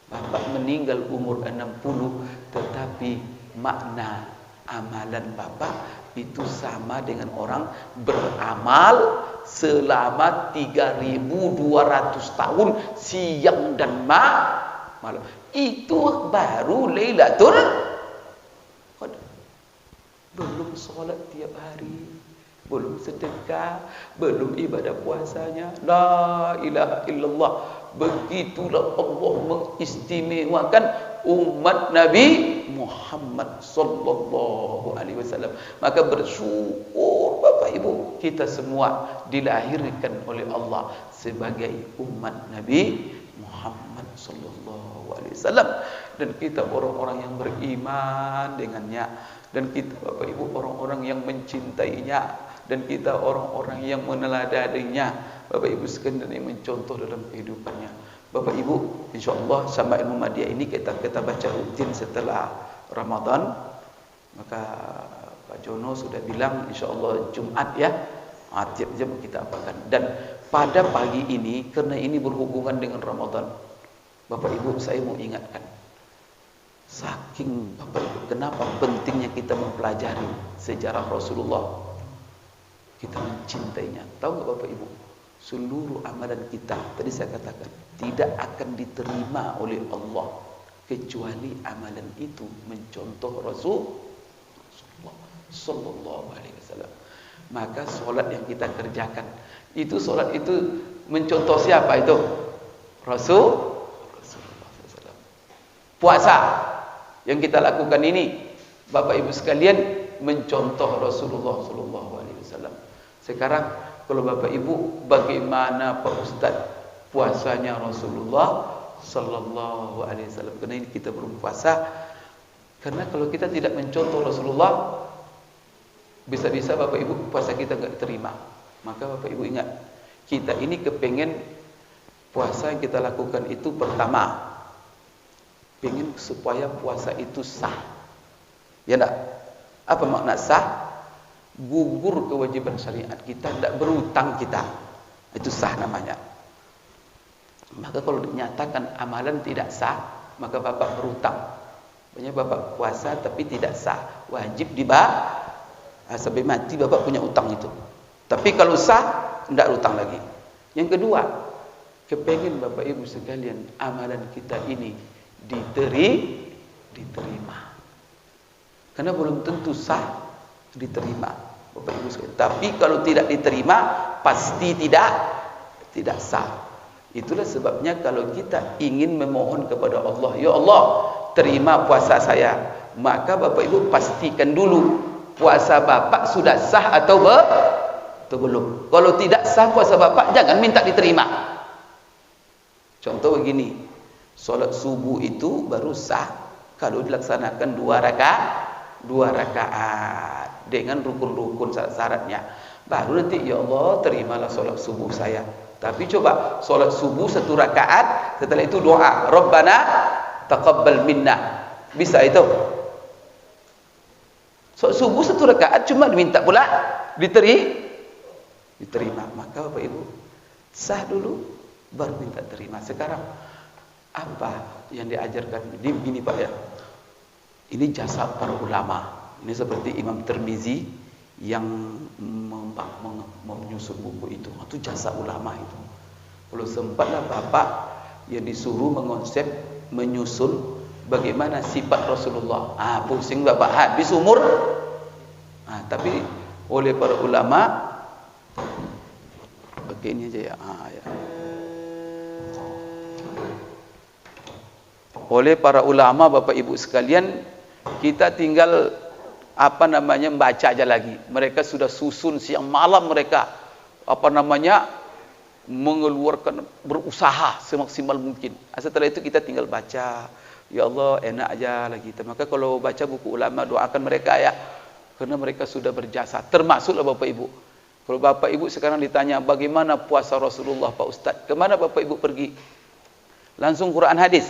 Bapak meninggal umur 60, tetapi makna amalan Bapak itu sama dengan orang beramal selama 3.200 tahun siang dan malam. Itu baru Lailatul Qadar. Belum sholat tiap hari, belum sedekah, belum ibadah puasanya. La ilaha illallah. Begitulah Allah mengistimewakan umat Nabi Muhammad sallallahu alaihi wasallam. Maka bersyukur Bapak Ibu, kita semua dilahirkan oleh Allah sebagai umat Nabi Muhammad sallallahu alaihi wasallam, dan kita orang-orang yang beriman dengannya, dan kita Bapak Ibu orang-orang yang mencintainya, dan kita orang-orang yang meneladaninya Bapak Ibu sekalian, yang mencontoh dalam kehidupannya. Bapak Ibu, insyaallah sama ilmu Madiyah ini kita baca rutin setelah Ramadan. Maka Pak Jono sudah bilang insyaallah Jumat ya, tiap jam kita apakan. Dan pada pagi ini, karena ini berhubungan dengan Ramadan, Bapak Ibu saya mau ingatkan, saking Bapak Ibu kenapa pentingnya kita mempelajari sejarah Rasulullah, kita mencintainya. Tahu nggak Bapak Ibu, seluruh amalan kita, tadi saya katakan, tidak akan diterima oleh Allah kecuali amalan itu mencontoh Rasulullah sallallahu alaihi wasallam. Maka solat yang kita kerjakan itu, solat itu mencontoh siapa itu? Rasulullah SAW. Puasa yang kita lakukan ini Bapak Ibu sekalian mencontoh Rasulullah sallallahu alaihi wasallam. Sekarang kalau Bapak Ibu, bagaimana Pak Ustaz puasanya Rasulullah sallallahu alaihi wasallam? Karena ini kita belum puasa. Karena kalau kita tidak mencontoh Rasulullah, bisa-bisa Bapak Ibu puasa kita enggak diterima. Maka Bapak Ibu ingat, kita ini kepengen puasa yang kita lakukan itu pertama, pengen supaya puasa itu sah. Ya enggak? Apa makna sah? Gugur kewajiban syariat kita, tidak berutang kita, itu sah namanya. Maka kalau dinyatakan amalan tidak sah, maka Bapak berutang. Banyak Bapak puasa tapi tidak sah, wajib dibayar sampai mati. Bapak punya utang itu. Tapi kalau sah, tidak utang lagi. Yang kedua, kepengen Bapak Ibu sekalian amalan kita ini diterima. Karena belum tentu sah diterima Bapak Ibu sekalian. Tapi kalau tidak diterima pasti tidak sah. Itulah sebabnya kalau kita ingin memohon kepada Allah, ya Allah terima puasa saya, maka Bapak Ibu pastikan dulu puasa Bapak sudah sah atau belum. Kalau tidak sah puasa Bapak, jangan minta diterima. Contoh begini, sholat subuh itu baru sah kalau dilaksanakan 2 rakaat dengan rukun-rukun syaratnya. Baru nanti ya Allah terimalah sholat subuh saya. Tapi coba sholat subuh 1 rakaat, setelah itu doa Rabbana taqabbal minna, bisa itu? Sholat subuh 1 rakaat cuma diminta pula diterima. Maka Bapak Ibu sah dulu baru minta terima. Sekarang apa yang diajarkan ini Pak ya? Ini jasa para ulama. Ini seperti Imam Tirmizi yang menyusun buku itu. Itu jasa ulama itu. Kalau sempatlah Bapak yang disuruh mengonsep, menyusun bagaimana sifat Rasulullah. Pusing Bapak, habis umur. Tapi oleh para ulama, pakai ini aja ya. Oleh para ulama Bapak Ibu sekalian, kita tinggal membaca aja lagi. Mereka sudah susun siang malam mereka mengeluarkan, berusaha semaksimal mungkin. Setelah itu kita tinggal baca. Ya Allah, enak aja lagi. Maka kalau baca buku ulama, doakan mereka ya, karena mereka sudah berjasa. Termasuklah Bapak Ibu. Kalau Bapak Ibu sekarang ditanya bagaimana puasa Rasulullah Pak Ustaz, kemana Bapak Ibu pergi? Langsung Quran hadis.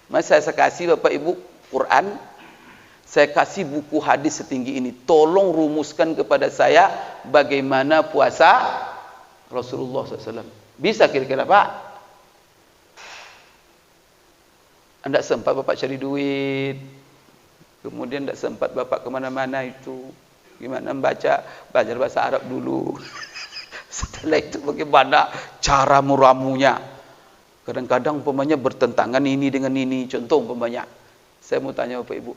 Mas saya kasih Bapak Ibu Quran, saya kasih buku hadis setinggi ini. Tolong rumuskan kepada saya bagaimana puasa Rasulullah SAW. Bisa kira-kira Pak? Anda sempat Bapak cari duit, kemudian tidak sempat Bapak kemana-mana itu. Gimana membaca? Belajar bahasa Arab dulu. Setelah itu bagaimana cara meramunya? Kadang-kadang umpamanya bertentangan ini dengan ini. Contoh umpamanya, saya mau tanya Bapak Ibu,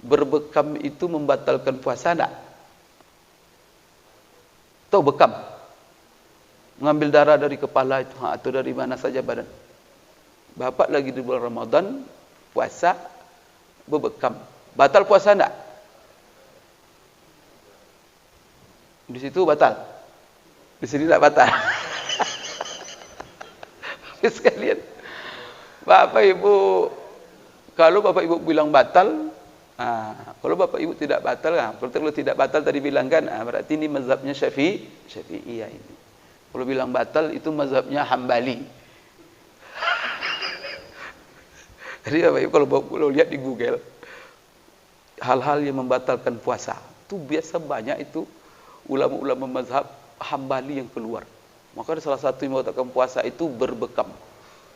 berbekam itu membatalkan puasa enggak? Tahu bekam? Mengambil darah dari kepala itu, atau dari mana saja badan. Bapak lagi di bulan Ramadan, puasa, berbekam. Batal puasa enggak? Di situ batal. Di sini tidak batal. Sekalian, Bapak Ibu, kalau Bapak Ibu bilang batal, kalau Bapak Ibu tidak batal, kalau tidak batal tadi bilang kan, berarti ini mazhabnya Syafi'iyah ini. Kalau bilang batal itu mazhabnya Hambali. Jadi Bapak Ibu kalau lihat di Google, hal-hal yang membatalkan puasa, itu biasa banyak itu ulama-ulama mazhab Hambali yang keluar. Maka salah satu yang membatalkan puasa itu berbekam.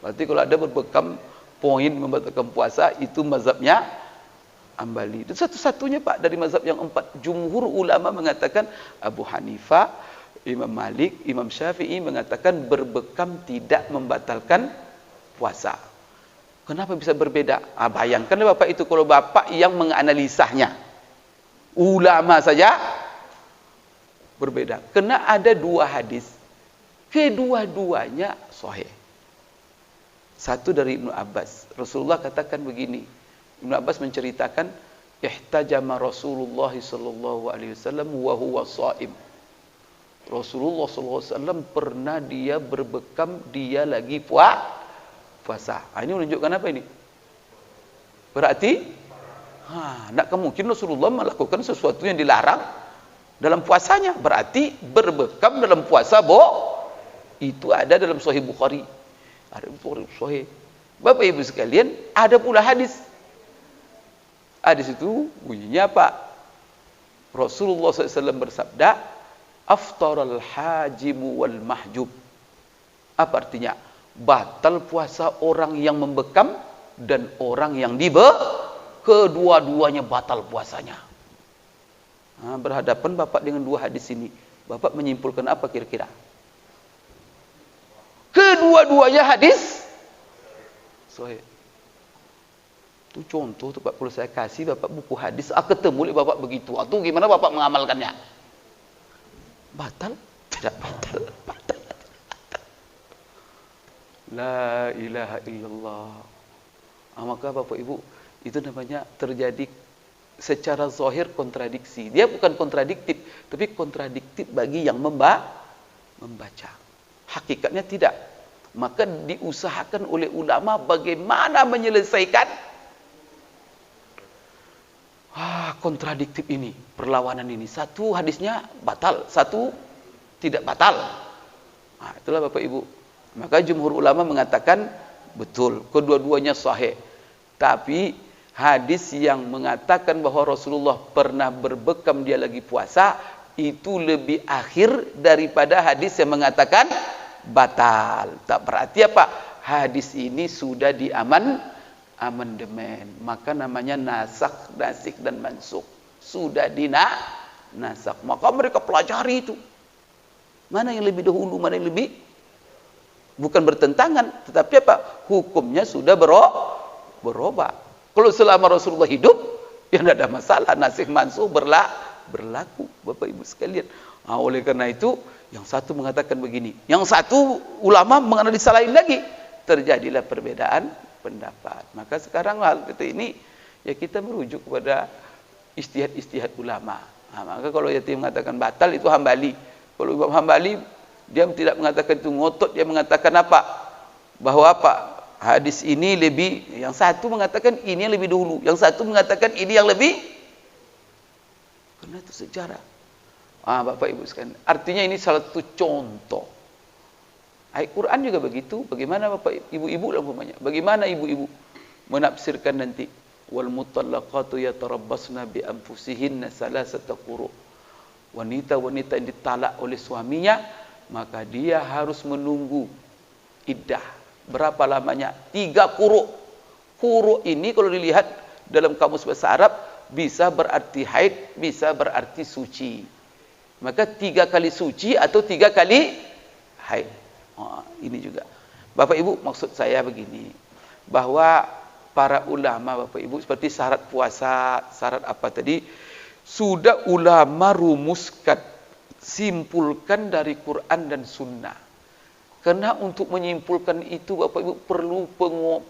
Berarti kalau ada berbekam poin membatalkan puasa itu mazhabnya Hambali. Itu satu-satunya Pak dari mazhab yang 4. Jumhur ulama mengatakan, Abu Hanifah, Imam Malik, Imam Syafi'i mengatakan berbekam tidak membatalkan puasa. Kenapa bisa berbeda? Bayangkan Bapak itu kalau Bapak yang menganalisanya. Ulama saja berbeda. Karena ada 2 hadis. Kedua-duanya sahih. Satu dari Ibnu Abbas. Rasulullah katakan begini. Ibnu Abbas menceritakan, ihtajama Rasulullah sallallahu alaihi wasallam wa huwa shaim. Rasulullah sallallahu alaihi wasallam pernah dia berbekam, dia lagi puasa. Ini menunjukkan apa ini? Berarti tidak kemungkinan Rasulullah melakukan sesuatu yang dilarang dalam puasanya. Berarti berbekam dalam puasa itu ada dalam Sahih Bukhari. Ada Sahih. Bapak Ibu sekalian, ada pula hadis. Hadis itu bunyinya apa? Rasulullah SAW bersabda, aftaral hajimu wal mahjub. Apa artinya? Batal puasa orang yang membekam dan orang yang kedua-duanya batal puasanya. Berhadapan Bapak dengan 2 hadis ini, Bapak menyimpulkan apa kira-kira? Kedua-duanya hadis sahih. Itu contoh tuh Pak, kalau saya kasih Bapak buku hadis, ketemu Bapak begitu. Atau gimana Bapak mengamalkannya? Batal? Tidak batal. Batal. La ilaha illallah. Maka Bapak Ibu, itu namanya terjadi secara zahir kontradiksi. Dia bukan kontradiktif, tapi kontradiktif bagi yang membaca. Hakikatnya tidak. Maka diusahakan oleh ulama bagaimana menyelesaikan kontradiktif ini, perlawanan ini. Satu hadisnya batal, satu tidak batal. Itulah Bapak Ibu. Maka jumhur ulama mengatakan betul, kedua-duanya sahih. Tapi hadis yang mengatakan bahwa Rasulullah pernah berbekam dia lagi puasa itu lebih akhir daripada hadis yang mengatakan batal. Tak berarti apa? Hadis ini sudah amandemen. Maka namanya nasakh, nasikh dan mansukh. Sudah nasakh. Maka mereka pelajari itu. Mana yang lebih dahulu, mana yang lebih bukan bertentangan, tetapi apa? Hukumnya sudah berubah. Kalau selama Rasulullah hidup, ya tidak ada masalah, nasikh mansukh berlaku, Bapak Ibu sekalian. Oleh karena itu, yang satu mengatakan begini, yang satu ulama menganalisa lain lagi, terjadilah perbedaan pendapat. Maka sekarang hal ini ya kita merujuk kepada istihad-istihad ulama. Maka kalau yatim mengatakan batal itu Hambali, Kalau Imam Hambali, dia tidak mengatakan itu ngotot, dia mengatakan apa? Bahwa apa? Hadis ini lebih, yang satu mengatakan ini yang lebih dulu, yang satu mengatakan ini yang lebih, karena itu sejarah. Bapak Ibu sekalian, artinya ini salah satu contoh. Ayat Quran juga begitu. Bagaimana Bapak Ibu-ibu lah umpamanya? Bagaimana ibu-ibu menafsirkan nanti? Wal mutallaqatu yatarabbasna bi anfusihinna salasata quru'. Wanita-wanita yang ditalak oleh suaminya, maka dia harus menunggu iddah. Berapa lamanya? 3 quru'. Quru' ini kalau dilihat dalam kamus bahasa Arab bisa berarti haid, bisa berarti suci. Maka 3 kali suci atau 3 kali haid. Ini juga. Bapak Ibu, maksud saya begini, bahwa para ulama Bapak Ibu seperti syarat puasa, syarat apa tadi, sudah ulama rumuskan, simpulkan dari Quran dan Sunnah. Karena untuk menyimpulkan itu Bapak Ibu perlu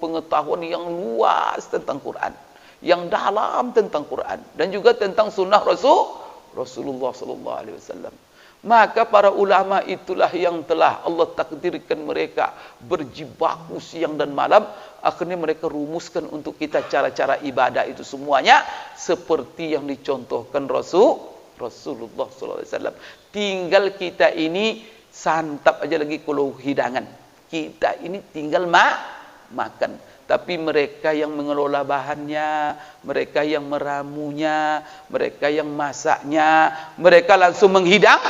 pengetahuan yang luas tentang Quran, yang dalam tentang Quran, dan juga tentang Sunnah Rasulullah SAW. Maka para ulama itulah yang telah Allah takdirkan mereka berjibaku siang dan malam. Akhirnya mereka rumuskan untuk kita cara-cara ibadah itu semuanya seperti yang dicontohkan Rasulullah SAW. Tinggal kita ini santap aja lagi kalau hidangan. Kita ini tinggal makan. Tapi mereka yang mengelola bahannya, mereka yang meramunya, mereka yang masaknya, mereka langsung menghidang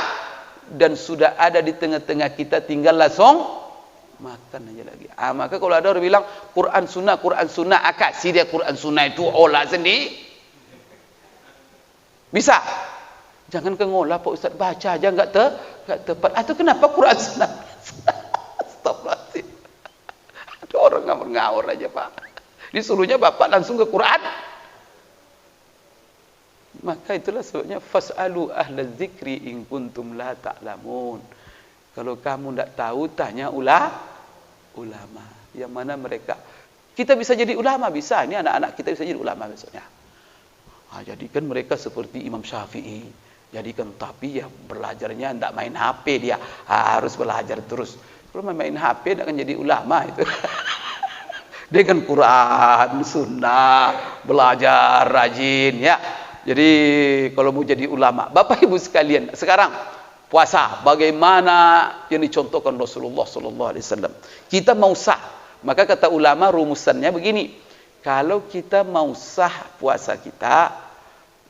dan sudah ada di tengah-tengah kita, tinggal langsung makan aja lagi. Maka kalau ada orang bilang Quran Sunnah, kasih dia Quran Sunnah itu olah sendiri. Bisa. Jangan ke ngolah Pak Ustaz, baca aja enggak tepat. Atau kenapa Quran Sunnah? Astagfirullahaladzim. Ada orang ngawur aja Pak. Disuruhnya Bapak langsung ke Quran. Maka itulah sebabnya fas'alu ahla dzikri in kuntum la ta'lamun. Kalau kamu tidak tahu, tanya ulama. Yang mana mereka? Kita bisa jadi ulama, bisa. Ini anak-anak kita bisa jadi ulama besoknya. Jadikan mereka seperti Imam Syafi'i. Jadikan, tapi ya belajarnya tidak main HP dia. Harus belajar terus. Kalau main HP tidak akan jadi ulama itu. Dengan Quran, Sunnah, belajar rajin ya. Jadi kalau mau jadi ulama, Bapak Ibu sekalian, sekarang puasa bagaimana yang dicontohkan Rasulullah SAW. Kita mau sah, maka kata ulama rumusannya begini. Kalau kita mau sah puasa kita,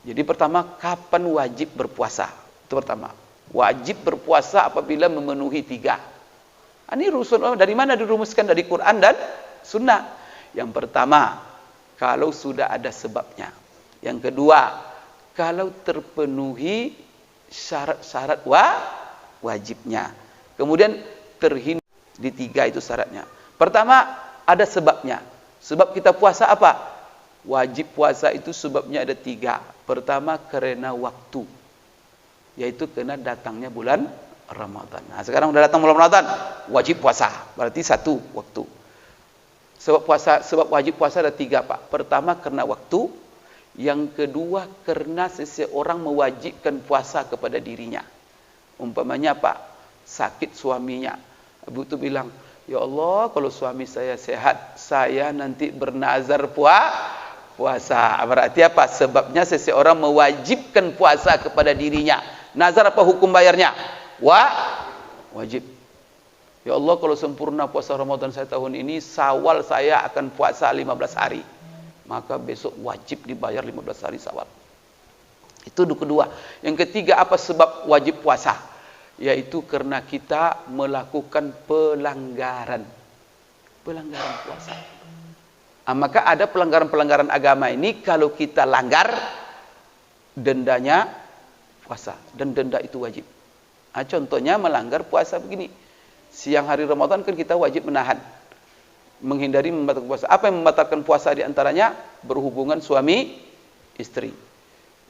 jadi pertama kapan wajib berpuasa? Itu pertama. Wajib berpuasa apabila memenuhi 3. Ini rumus dari mana dirumuskan? Dari Quran dan Sunnah. Yang pertama, kalau sudah ada sebabnya. Yang kedua, kalau terpenuhi syarat-syarat wajibnya. Kemudian terhindar di 3 itu syaratnya. Pertama, ada sebabnya. Sebab kita puasa apa? Wajib puasa itu sebabnya ada 3. Pertama, karena waktu. Yaitu karena datangnya bulan Ramadan. Nah, sekarang sudah datang bulan Ramadan, wajib puasa. Berarti 1 waktu. Sebab wajib puasa ada 3 Pak. Pertama karena waktu, yang kedua karena seseorang mewajibkan puasa kepada dirinya. Umpamanya Pak, sakit suaminya. Ibu itu bilang, ya Allah kalau suami saya sehat, saya nanti bernazar puasa. Berarti apa? Sebabnya seseorang mewajibkan puasa kepada dirinya. Nazar apa hukum bayarnya? Wajib. Ya Allah kalau sempurna puasa Ramadan saya tahun ini, Syawal saya akan puasa 15 hari. Maka besok wajib dibayar 15 hari Syawal. Itu kedua. Yang ketiga apa sebab wajib puasa? Yaitu karena kita melakukan pelanggaran puasa. Maka ada pelanggaran-pelanggaran agama ini kalau kita langgar, dendanya puasa. Dan denda itu wajib. Contohnya melanggar puasa begini. Siang hari Ramadan kan kita wajib menahan, menghindari membatalkan puasa. Apa yang membatalkan puasa diantaranya? Berhubungan suami istri.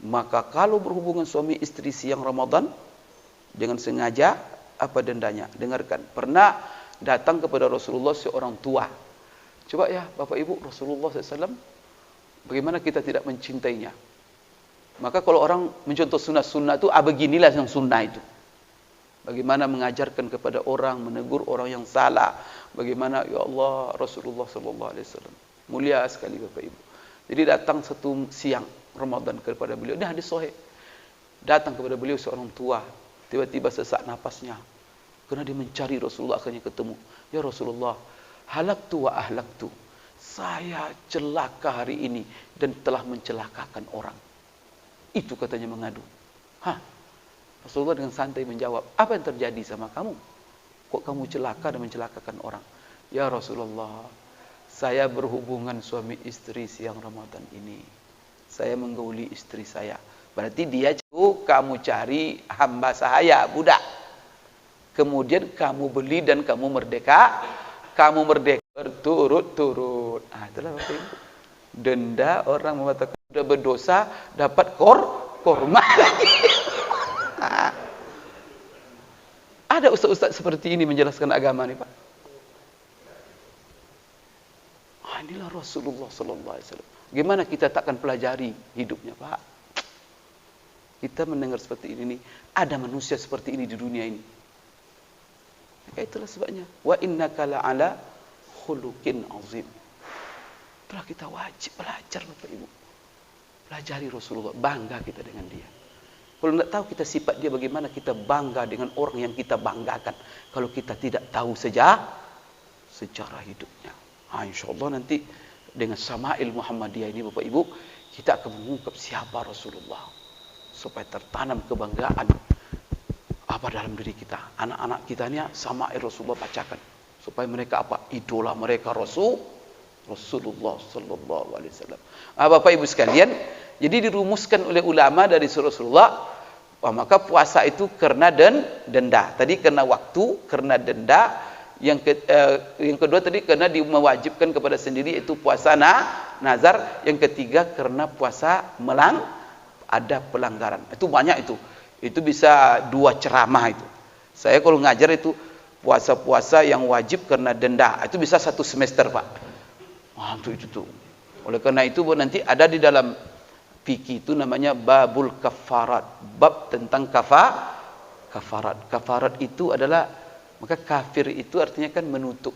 Maka kalau berhubungan suami istri siang Ramadan dengan sengaja, apa dendanya? Dengarkan. Pernah datang kepada Rasulullah seorang tua. Coba ya Bapak Ibu, Rasulullah SAW, bagaimana kita tidak mencintainya? Maka kalau orang mencontoh sunnah-sunnah itu, beginilah yang sunnah itu. Bagaimana mengajarkan kepada orang, menegur orang yang salah. Bagaimana, ya Allah, Rasulullah sallallahu alaihi wasallam. Mulia sekali Bapak Ibu. Jadi datang satu siang Ramadan kepada beliau. Ini hadis sahih. Datang kepada beliau seorang tua, tiba-tiba sesak napasnya. Karena dia mencari Rasulullah, akhirnya ketemu. Ya Rasulullah, halaktu wa ahlaktu. Saya celaka hari ini dan telah mencelakakan orang. Itu katanya mengadu. Rasulullah dengan santai menjawab, apa yang terjadi sama kamu? Kok kamu celaka dan mencelakakan orang? Ya Rasulullah, saya berhubungan suami istri siang Ramadan ini. Saya menggauli istri saya. Berarti dia kamu cari hamba saya, budak. Kemudian kamu beli dan kamu merdeka. Kamu merdeka berturut-turut. Itulah Bapak Ibu. Denda orang mengatakan sudah berdosa dapat korma lagi. Ada ustaz-ustaz seperti ini menjelaskan agama nih Pak. Inilah Rasulullah sallallahu alaihi wasallam. Gimana kita takkan pelajari hidupnya Pak? Kita mendengar seperti ini nih, ada manusia seperti ini di dunia ini. Maka itulah sebabnya, wa innaka la'ala khuluqin azim. Itulah kita wajib belajar Bapak Ibu. Pelajari Rasulullah, bangga kita dengan dia. Kalau tidak tahu kita sifat dia bagaimana, kita bangga dengan orang yang kita banggakan. Kalau kita tidak tahu sejarah hidupnya. InsyaAllah nanti dengan Sama'il Muhammadiyah ini Bapak Ibu, kita akan mengungkap siapa Rasulullah. Supaya tertanam kebanggaan apa dalam diri kita. Anak-anak kita ini Sama'il Rasulullah bacakan. Supaya mereka apa? Idola mereka Rasulullah sallallahu alaihi wasallam. Bapak Ibu sekalian, jadi dirumuskan oleh ulama dari Rasulullah, maka puasa itu karena denda. Tadi karena waktu, karena denda. Yang kedua tadi karena mewajibkan kepada sendiri, itu puasa nazar. Yang ketiga karena puasa ada pelanggaran. Itu banyak itu. Itu bisa 2 ceramah itu. Saya kalau ngajar itu puasa-puasa yang wajib karena denda. Itu bisa 1 semester Pak. Itu tuh. Oleh karena itu nanti ada di dalam fikih itu namanya babul kafarat. Bab tentang kafarat. Kafarat itu adalah, maka kafir itu artinya kan menutup.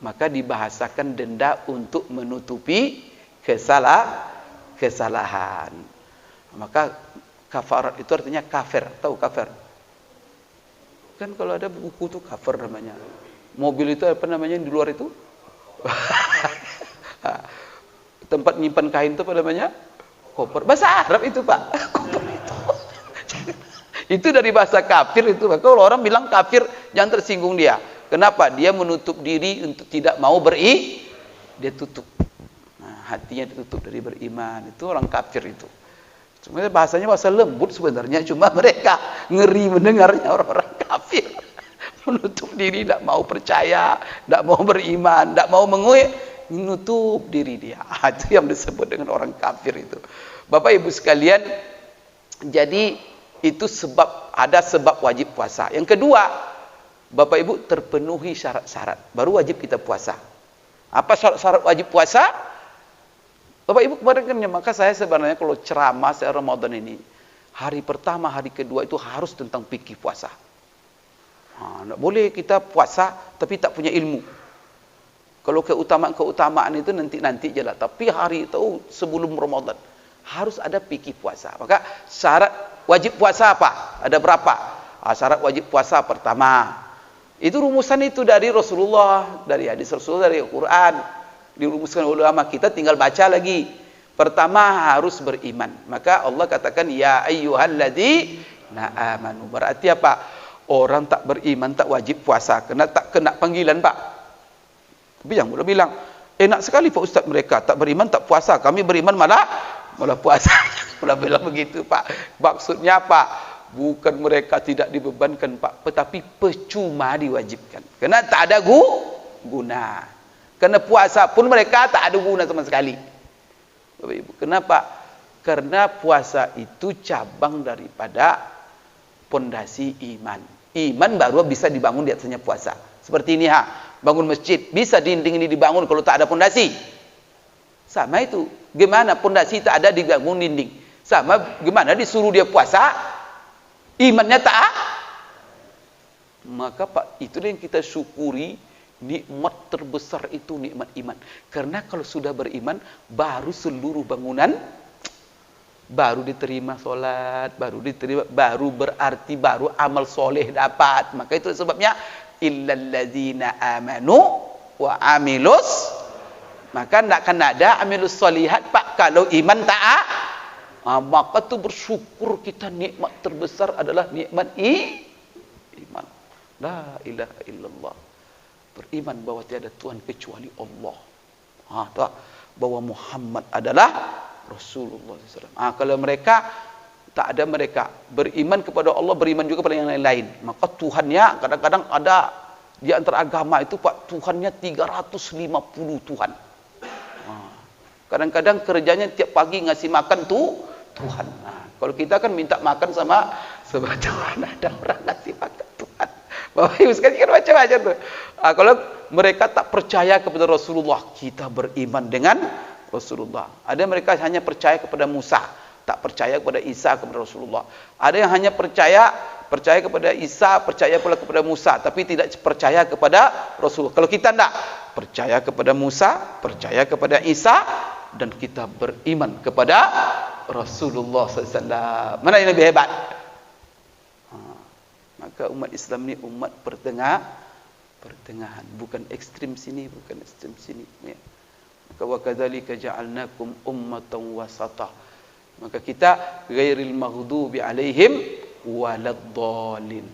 Maka dibahasakan denda untuk menutupi kesalahan. Maka kafarat itu artinya kafir. Tahu kafir? Kan kalau ada buku itu kafir namanya. Mobil itu apa namanya di luar itu? Tempat nyimpan kain itu apa namanya? Koper. Bahasa Arab itu Pak. Koper itu. Itu dari bahasa kafir itu. Kalau orang bilang kafir, jangan tersinggung dia. Kenapa? Dia menutup diri untuk tidak mau dia tutup. Hatinya ditutup dari beriman. Itu orang kafir itu. Sebenarnya bahasanya bahasa lembut sebenarnya, cuma mereka ngeri mendengarnya, orang-orang kafir. Menutup diri, tidak mau percaya, tidak mau beriman, tidak mau menutup diri dia. Itu yang disebut dengan orang kafir itu. Bapak Ibu sekalian, jadi itu ada sebab wajib puasa. Yang kedua, Bapak Ibu terpenuhi syarat-syarat, baru wajib kita puasa. Apa syarat-syarat wajib puasa? Bapak Ibu kemarin kan, maka saya sebenarnya kalau ceramah Ramadan ini, hari pertama, hari kedua itu harus tentang fikih puasa. Tidak boleh kita puasa tapi tak punya ilmu. Kalau keutamaan itu nanti je lah. Tapi hari itu sebelum Ramadan harus ada fikih puasa. Maka syarat wajib puasa apa? Ada berapa? Syarat wajib puasa pertama, itu rumusan itu dari Rasulullah, dari hadis Rasulullah, dari Al-Quran. Dirumuskan ulama, kita tinggal baca lagi. Pertama harus beriman. Maka Allah katakan ya ayyuhalladzina amanu. Berarti apa? Orang tak beriman tak wajib puasa, tak kena panggilan Pak. Tapi yang mula bilang, enak sekali Pak Ustaz, mereka tak beriman tak puasa, kami beriman malah puasa. Mula bilang begitu Pak. Maksudnya apa? Bukan mereka tidak dibebankan Pak, tetapi percuma diwajibkan. Karena tak ada guna. Karena puasa pun mereka tak ada guna sama sekali. Bapak Ibu, kenapa? Karena puasa itu cabang daripada pondasi iman. Iman baru bisa dibangun di atasnya puasa. Seperti ini bangun masjid, bisa dinding ini dibangun kalau tak ada pondasi. Sama itu. Gimana pondasi tak ada dibangun dinding? Sama gimana disuruh dia puasa, imannya tak Maka Pak, itulah yang kita syukuri, nikmat terbesar itu nikmat iman. Karena kalau sudah beriman, baru seluruh bangunan, baru diterima solat, baru diterima, baru berarti baru amal soleh dapat. Maka itu sebabnya illalladzina amanu wa amilus. Maka tidak akan ada amilus solihat Pak kalau iman taat. Maka tu bersyukur kita, nikmat terbesar adalah nikmat iman. La ilaha illallah. Beriman bahwa tiada Tuhan kecuali Allah. Tak? Bahwa Muhammad adalah Rasulullah SAW. Kalau mereka tak ada, mereka beriman kepada Allah, beriman juga pada yang lain-lain. Maka Tuhannya kadang-kadang ada di antara agama itu Pak, Tuhannya 350 Tuhan. Kadang-kadang kerjanya tiap pagi ngasih makan Tuhan. Kalau kita kan minta makan sama Tuhan, ada orang ngasih makan Tuhan. Bapak Ibu sekalian kan macam-macam tuh. Kalau mereka tak percaya kepada Rasulullah, kita beriman dengan Rasulullah. Ada mereka hanya percaya kepada Musa, tak percaya kepada Isa, kepada Rasulullah. Ada yang hanya percaya kepada Isa, percaya pula kepada Musa, tapi tidak percaya kepada Rasulullah. Kalau kita tidak percaya kepada Musa, percaya kepada Isa, dan kita beriman kepada Rasulullah SAW. Mana yang lebih hebat? Maka umat Islam ni umat pertengahan, bukan ekstrim sini, bukan ekstrim sini. Ya. Maka wa kadzalika ja'alnakum ummatan wasata. Maka kita ghairil maghdubi alaihim waladdallin.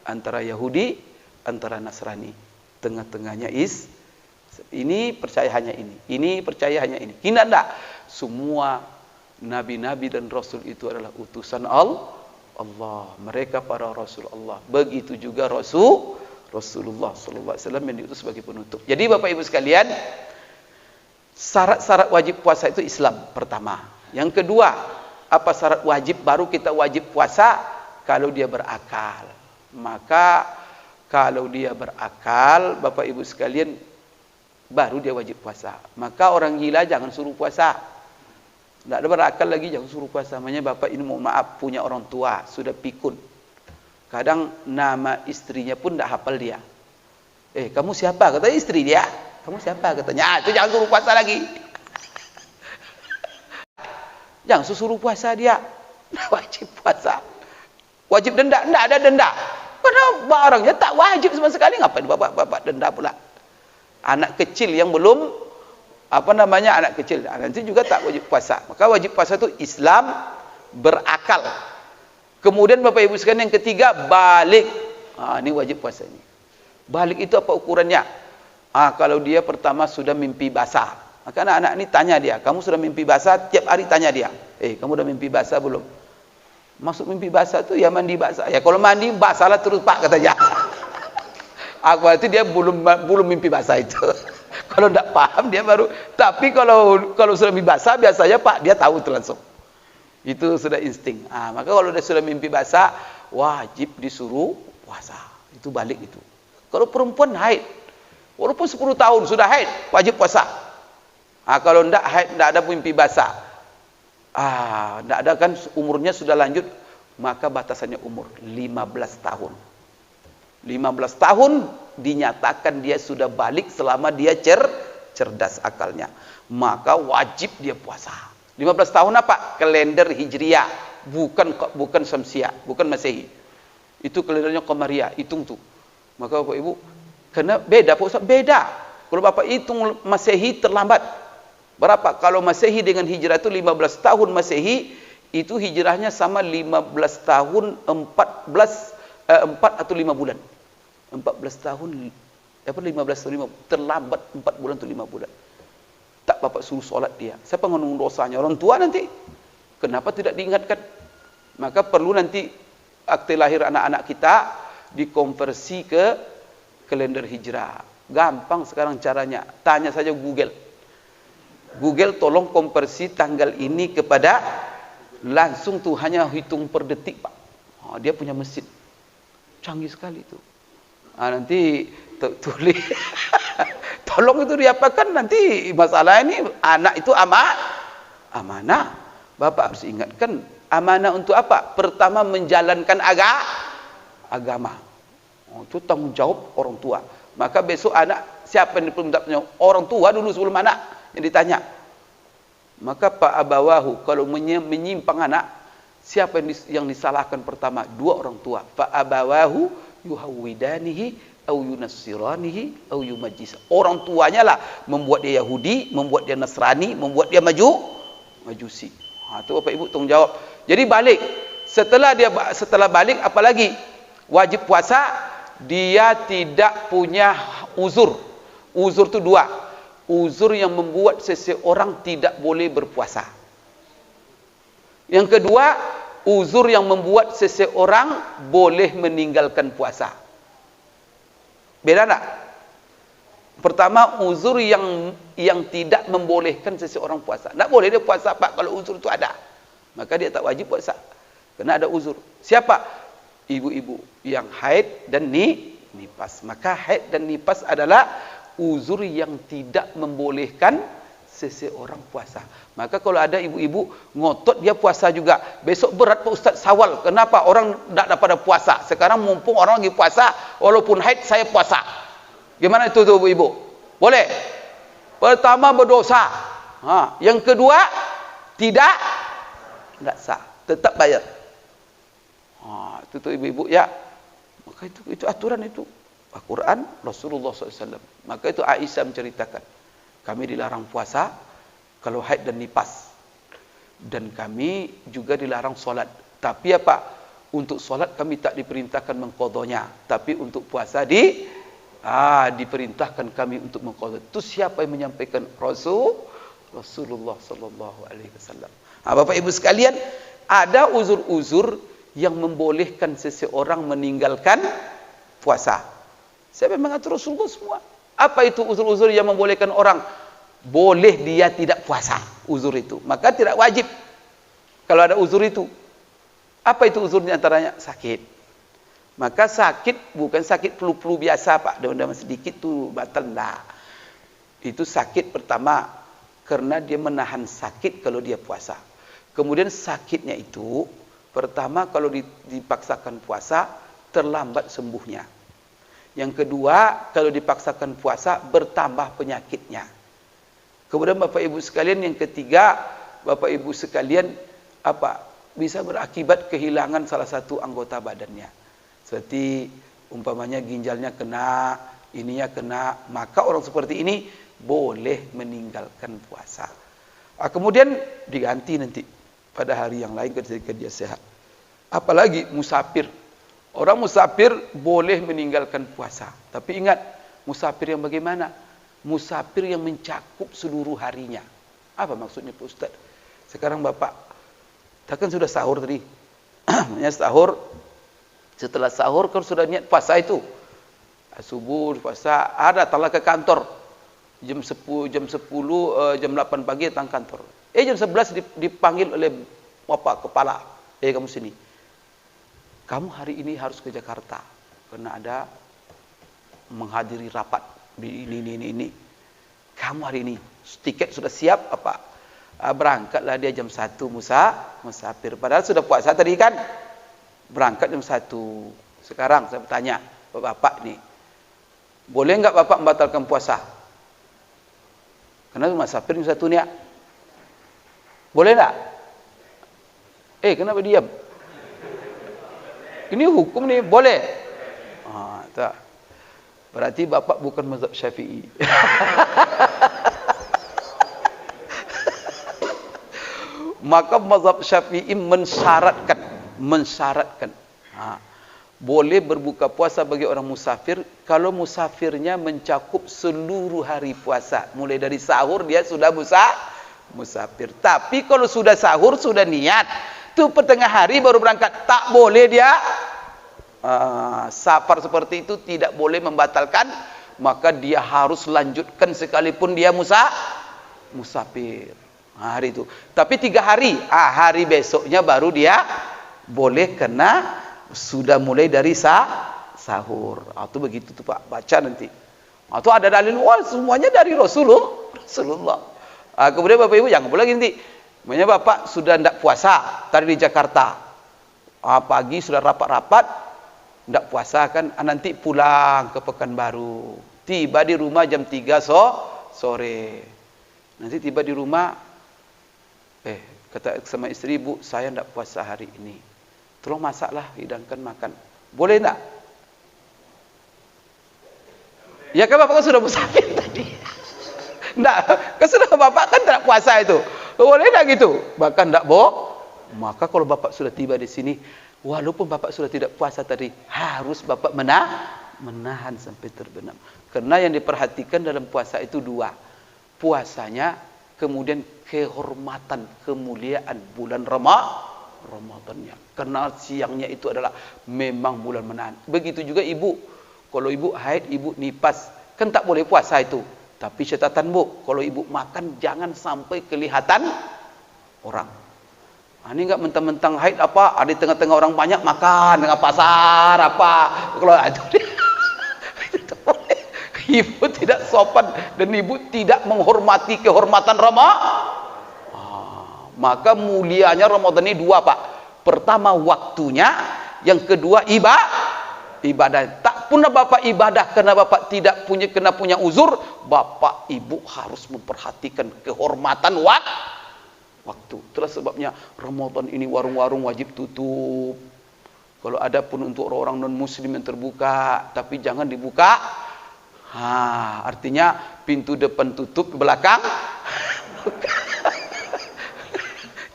Antara Yahudi, antara Nasrani. Tengah-tengahnya ini percaya hanya ini percaya hanya ini. Tidak enggak. Semua nabi-nabi dan rasul itu adalah utusan Allah. Mereka para rasul Allah. Begitu juga Rasulullah sallallahu alaihi wasallam yang diutus sebagai penutup. Jadi Bapak Ibu sekalian, syarat-syarat wajib puasa itu Islam pertama. Yang kedua, apa syarat wajib baru kita wajib puasa? Kalau dia berakal. Maka kalau dia berakal, Bapak Ibu sekalian, baru dia wajib puasa. Maka orang gila jangan suruh puasa. Tak ada berakal lagi jangan suruh puasa. Makanya bapak ini mohon maaf, punya orang tua sudah pikun. Kadang nama istrinya pun tak hafal dia. Kamu siapa? Kata istri dia. Kamu siapa? Katanya. Itu jangan suruh puasa lagi. Jangan suruh puasa dia. Wajib puasa. Wajib denda. Tak ada denda. Karena barangnya tak wajib sama sekali. Ngapain bapak denda pula? Anak kecil yang belum anak kecil, nanti juga tak wajib puasa. Maka wajib puasa itu Islam, berakal. Kemudian Bapak Ibu sekalian yang ketiga, balik. Ini wajib puasa ini. Balik itu apa ukurannya? Kalau dia pertama sudah mimpi basah. Maka anak-anak ini tanya dia, kamu sudah mimpi basah? Tiap hari tanya dia, kamu sudah mimpi basah belum? Maksud mimpi basah itu ya mandi basah. Ya kalau mandi basahlah terus Pak, katanya. Berarti dia belum mimpi basah itu. Kalau tidak paham dia baru. Tapi kalau sudah mimpi basah biasanya Pak dia tahu itu langsung. Itu sudah insting. Maka kalau dia sudah mimpi basah, wajib disuruh puasa. Itu balik itu. Kalau perempuan haid, walaupun 10 tahun sudah haid, wajib puasa. Kalau tidak haid, tidak ada mimpi basah. Tidak ada kan umurnya sudah lanjut, maka batasannya umur 15 tahun. 15 tahun dinyatakan dia sudah balik selama dia cerdas akalnya. Maka wajib dia puasa. 15 tahun apa? Kalender Hijriah, bukan Syamsiah, bukan Masehi. Itu kalendernya Qamariyah, hitung tuh. Maka Bapak Ibu, karena beda Pak Ustaz, beda. Kalau Bapak hitung Masehi terlambat. Berapa? Kalau Masehi dengan Hijrah itu 15 tahun Masehi, itu hijrahnya sama 15 tahun 4 atau 5 bulan. 14 tahun 15 tahun 5 terlambat 4 bulan atau 5 bulan. Tak bapak suruh solat dia. Siapa menanggung dosanya? Orang tua nanti. Kenapa tidak diingatkan? Maka perlu nanti akte lahir anak-anak kita dikonversi ke kalender hijrah. Gampang sekarang caranya. Tanya saja Google. Google tolong konversi tanggal ini kepada langsung tuh hanya hitung per detik Pak. Dia punya mesin. Canggih sekali itu. Nanti tulis tolong itu diapakan nanti masalah ini anak itu amanah. Bapak harus ingatkan amanah untuk apa? Pertama menjalankan agama. Itu tanggung jawab orang tua. Maka besok anak, siapa yang diminta tanggung jawab? Orang tua dulu sebelum anak yang ditanya. Maka Pak Abawahu, kalau menyimpang anak, siapa yang disalahkan pertama? Dua orang tua. Pak Abawahu yuhawwidanihi au yunassiranihi au yumajjis. Orang tuanya lah membuat dia Yahudi, membuat dia Nasrani, membuat dia Majusi. Itu Bapak Ibu tanggung jawab. Jadi balik. Setelah balik apalagi? Wajib puasa, dia tidak punya uzur. Uzur itu dua. Uzur yang membuat seseorang tidak boleh berpuasa. Yang kedua, uzur yang membuat seseorang boleh meninggalkan puasa. Beda tak? Pertama, uzur yang tidak membolehkan seseorang puasa. Tak boleh dia puasa Pak kalau uzur itu ada. Maka dia tak wajib puasa. Kerana ada uzur. Siapa? Ibu-ibu yang haid dan nifas. Maka haid dan nifas adalah uzur yang tidak membolehkan seseorang puasa. Maka kalau ada ibu-ibu ngotot dia puasa juga. Besok berat Pak Ustaz Sawal. Kenapa? Orang tak dapat puasa. Sekarang mumpung orang lagi puasa, walaupun haid saya puasa. Gimana itu tuh ibu-ibu? Boleh? Pertama berdosa. Yang kedua tidak sah. Tetap bayar. Itu tuh ibu-ibu ya. Maka itu aturan itu. Al-Quran Rasulullah SAW. Maka itu Aisyah menceritakan. Kami dilarang puasa kalau haid dan nifas. Dan kami juga dilarang solat. Tapi apa? Untuk solat kami tak diperintahkan mengqadanya. Tapi untuk puasa diperintahkan kami untuk mengqadha. Itu siapa yang menyampaikan? Rasulullah SAW. Bapak Ibu sekalian, ada uzur-uzur yang membolehkan seseorang meninggalkan puasa. Siapa yang mengatur? Rasulullah semua. Apa itu uzur-uzur yang membolehkan orang boleh dia tidak puasa? Uzur itu. Maka tidak wajib kalau ada uzur itu. Apa itu uzurnya? Antaranya sakit. Maka sakit bukan sakit flu-flu biasa Pak. Dalam sedikit tu batal lah. Itu sakit pertama karena dia menahan sakit kalau dia puasa. Kemudian sakitnya itu pertama kalau dipaksakan puasa terlambat sembuhnya. Yang kedua, kalau dipaksakan puasa bertambah penyakitnya. Kemudian Bapak Ibu sekalian, yang ketiga, Bapak Ibu sekalian, bisa berakibat kehilangan salah satu anggota badannya. Seperti umpamanya ginjalnya kena, ininya kena, maka orang seperti ini boleh meninggalkan puasa. Kemudian diganti nanti pada hari yang lain ketika dia sehat. Apalagi musafir. Orang musafir boleh meninggalkan puasa. Tapi ingat, musafir yang bagaimana? Musafir yang mencakup seluruh harinya. Apa maksudnya Pak Ustaz? Sekarang Bapak, takkan sudah sahur tadi? Sahur, setelah sahur kan sudah niat puasa itu. Subuh puasa, datanglah ke kantor. Jam 8 pagi datang kantor. Jam 11 dipanggil oleh Bapak Kepala. Kamu sini. Kamu hari ini harus ke Jakarta karena ada menghadiri rapat ini. Kamu hari ini tiket sudah siap apa? Berangkatlah dia jam 1 musafir. Padahal sudah puasa tadi kan. Berangkat jam 1. Sekarang saya bertanya, Bapak nih, boleh enggak Bapak membatalkan puasa? Karena musafir jam 1 nih ya. Boleh enggak? Kenapa diam? Ini hukum nih, boleh. Tak. Berarti Bapak bukan mazhab Syafi'i. Maka mazhab Syafi'i mensyaratkan. Boleh berbuka puasa bagi orang musafir kalau musafirnya mencakup seluruh hari puasa. Mulai dari sahur dia sudah musafir. Tapi kalau sudah sahur, sudah niat, itu pertengah hari baru berangkat, tak boleh dia safar seperti itu, tidak boleh membatalkan. Maka dia harus lanjutkan sekalipun dia musafir hari itu. Tapi 3 hari, hari besoknya baru dia boleh, kena sudah mulai dari sahur. Itu begitu tuh Pak, baca nanti. Itu ada dalil, semuanya dari Rasulullah. Kemudian Bapak Ibu jangan boleh nanti. Makanya Bapak sudah tidak puasa tadi di Jakarta. Pagi sudah rapat-rapat, Ndak puasa kan, nanti pulang ke Pekanbaru. Tiba di rumah jam 3 sore. Nanti tiba di rumah, kata sama istri, Bu, saya ndak puasa hari ini. Tolong masaklah, hidangkan makan. Boleh ndak? Ya kan bapak kan sudah musafir tadi. Ndak, kan sudah bapak kan tidak puasa itu. Boleh ndak gitu? Bahkan ndak Maka kalau bapak sudah tiba di sini, walaupun bapak sudah tidak puasa tadi, harus bapak menahan sampai terbenam. Karena yang diperhatikan dalam puasa itu dua. Puasanya, kemudian kehormatan, kemuliaan bulan Ramadannya. Karena siangnya itu adalah memang bulan menahan. Begitu juga ibu. Kalau ibu haid, ibu nipas, kan tak boleh puasa itu. Tapi catatan, Bu, kalau ibu makan jangan sampai kelihatan orang. Ini enggak mentang-mentang haid apa, ada di tengah-tengah orang banyak makan dengan pasar apa. Kalau itu tidak boleh. Ibu tidak sopan dan ibu tidak menghormati kehormatan maka mulianya Ramadan ini dua, Pak. Pertama waktunya, yang kedua ibadah. Tak pernah bapak ibadah karena bapak tidak punya uzur, bapak ibu harus memperhatikan kehormatan waktu. Itulah sebabnya Ramadan ini warung-warung wajib tutup. Kalau ada pun untuk orang-orang non-muslim yang terbuka, tapi jangan dibuka. Artinya pintu depan tutup, belakang buka.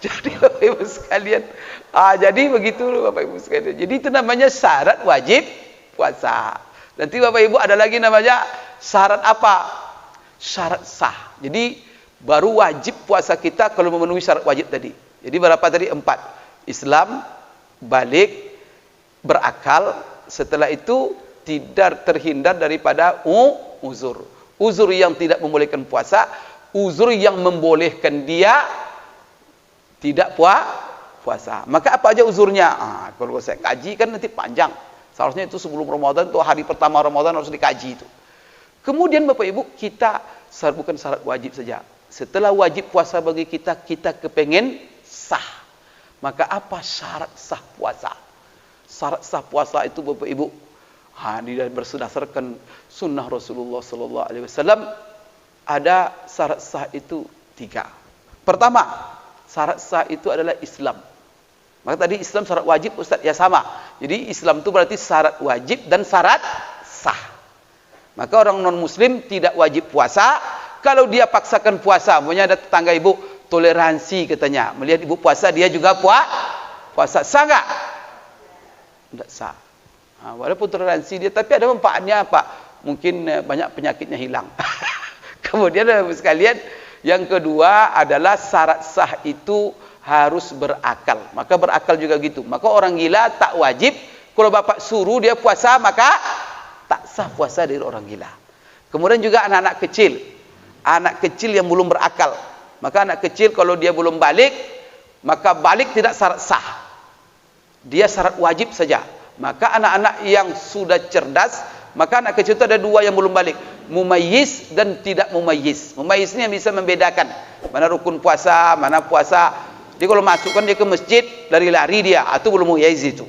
Jadi Bapak Ibu sekalian, jadi begitu Bapak Ibu sekalian. Jadi itu namanya syarat wajib puasa. Nanti Bapak Ibu ada lagi namanya syarat apa? Syarat sah. Jadi baru wajib puasa kita kalau memenuhi syarat wajib tadi. Jadi berapa tadi? 4. Islam, balik, berakal. Setelah itu tidak terhindar daripada uzur. Uzur yang tidak membolehkan puasa, uzur yang membolehkan dia tidak puasa. Maka apa aja uzurnya? Kalau saya kaji kan nanti panjang. Seharusnya itu sebelum Ramadan, itu hari pertama Ramadan harus dikaji itu. Kemudian Bapak Ibu, kita bukan syarat wajib saja. Setelah wajib puasa bagi kita kepengen sah. Maka apa syarat sah puasa? Syarat sah puasa itu Bapak Ibu, berdasarkan sunnah Rasulullah SAW, ada syarat sah itu 3. Pertama, syarat sah itu adalah Islam. Maka tadi Islam syarat wajib, Ustaz, ya sama. Jadi Islam itu berarti syarat wajib dan syarat sah. Maka orang non-muslim tidak wajib puasa. Kalau dia paksakan puasa, punya ada tetangga ibu, toleransi katanya. Melihat ibu puasa, dia juga puasa. Sah nggak? Tidak sah. Walaupun toleransi dia, tapi ada manfaatnya apa? Mungkin banyak penyakitnya hilang. Kemudian sekalian, yang kedua adalah syarat sah itu harus berakal. Maka berakal juga gitu. Maka orang gila tak wajib. Kalau bapak suruh dia puasa, maka tak sah puasa dari orang gila. Kemudian juga anak-anak kecil. Anak kecil yang belum berakal. Maka anak kecil kalau dia belum balik, maka balik tidak syarat sah. Dia syarat wajib saja. Maka anak-anak yang sudah cerdas, maka anak kecil itu ada 2 yang belum balik. Mumayyiz dan tidak mumayyiz. Mumayyiz ini yang bisa membedakan mana rukun puasa, mana puasa. Jadi kalau masukkan dia ke masjid, lari-lari dia, itu belum mumayyiz itu.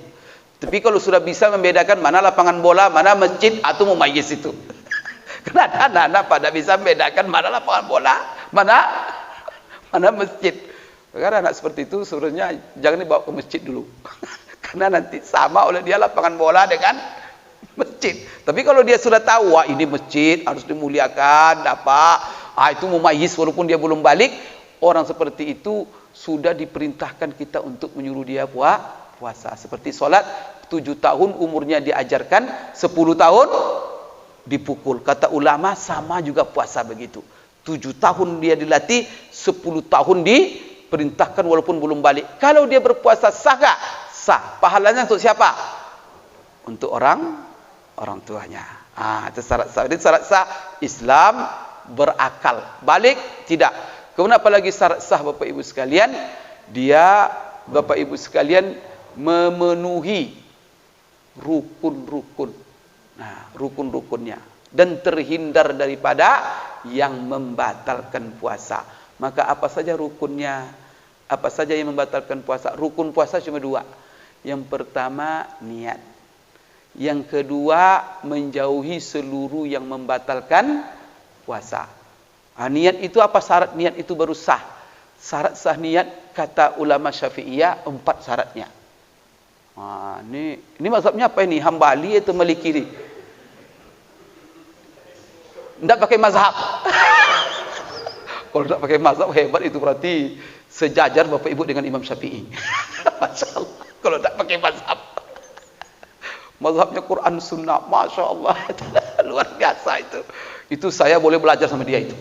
Tapi kalau sudah bisa membedakan mana lapangan bola, mana masjid, itu mumayyiz itu. Karena anak-anak pada bisa membedakan mana lapangan bola, mana masjid. Karena anak seperti itu suruhnya jangan dibawa ke masjid dulu. Karena nanti sama oleh dia lapangan bola dengan masjid. Tapi kalau dia sudah tahu, wah ini masjid harus dimuliakan, itu mumayyiz walaupun dia belum balik, orang seperti itu sudah diperintahkan kita untuk menyuruh dia puasa. Seperti sholat, 7 tahun umurnya diajarkan, 10 tahun dipukul. Kata ulama sama juga puasa begitu. 7 tahun dia dilatih, 10 tahun diperintahkan walaupun belum balik. Kalau dia berpuasa sah gak? Sah. Pahalanya untuk siapa? Untuk orang tuanya. Itu syarat sah. Jadi syarat sah Islam, berakal. Balik tidak. Kemudian apalagi syarat sah Bapak Ibu sekalian, dia Bapak Ibu sekalian memenuhi rukun-rukun. Rukun-rukunnya dan terhindar daripada yang membatalkan puasa. Maka apa saja rukunnya? Apa saja yang membatalkan puasa? Rukun puasa cuma 2. Yang pertama niat. Yang kedua, menjauhi seluruh yang membatalkan puasa. Niat itu apa syarat niat itu baru sah? Syarat sah niat kata ulama Syafi'iyah 4 syaratnya. Ini mazhabnya apa ini? Hambali atau Maliki? Tidak pakai mazhab. Kalau tidak pakai mazhab hebat itu berarti sejajar Bapak Ibu dengan Imam Syafi'i. Masya Allah. Kalau tidak pakai mazhab. Mazhabnya Quran Sunnah, Masya Allah. Luar biasa itu. Itu saya boleh belajar sama dia itu.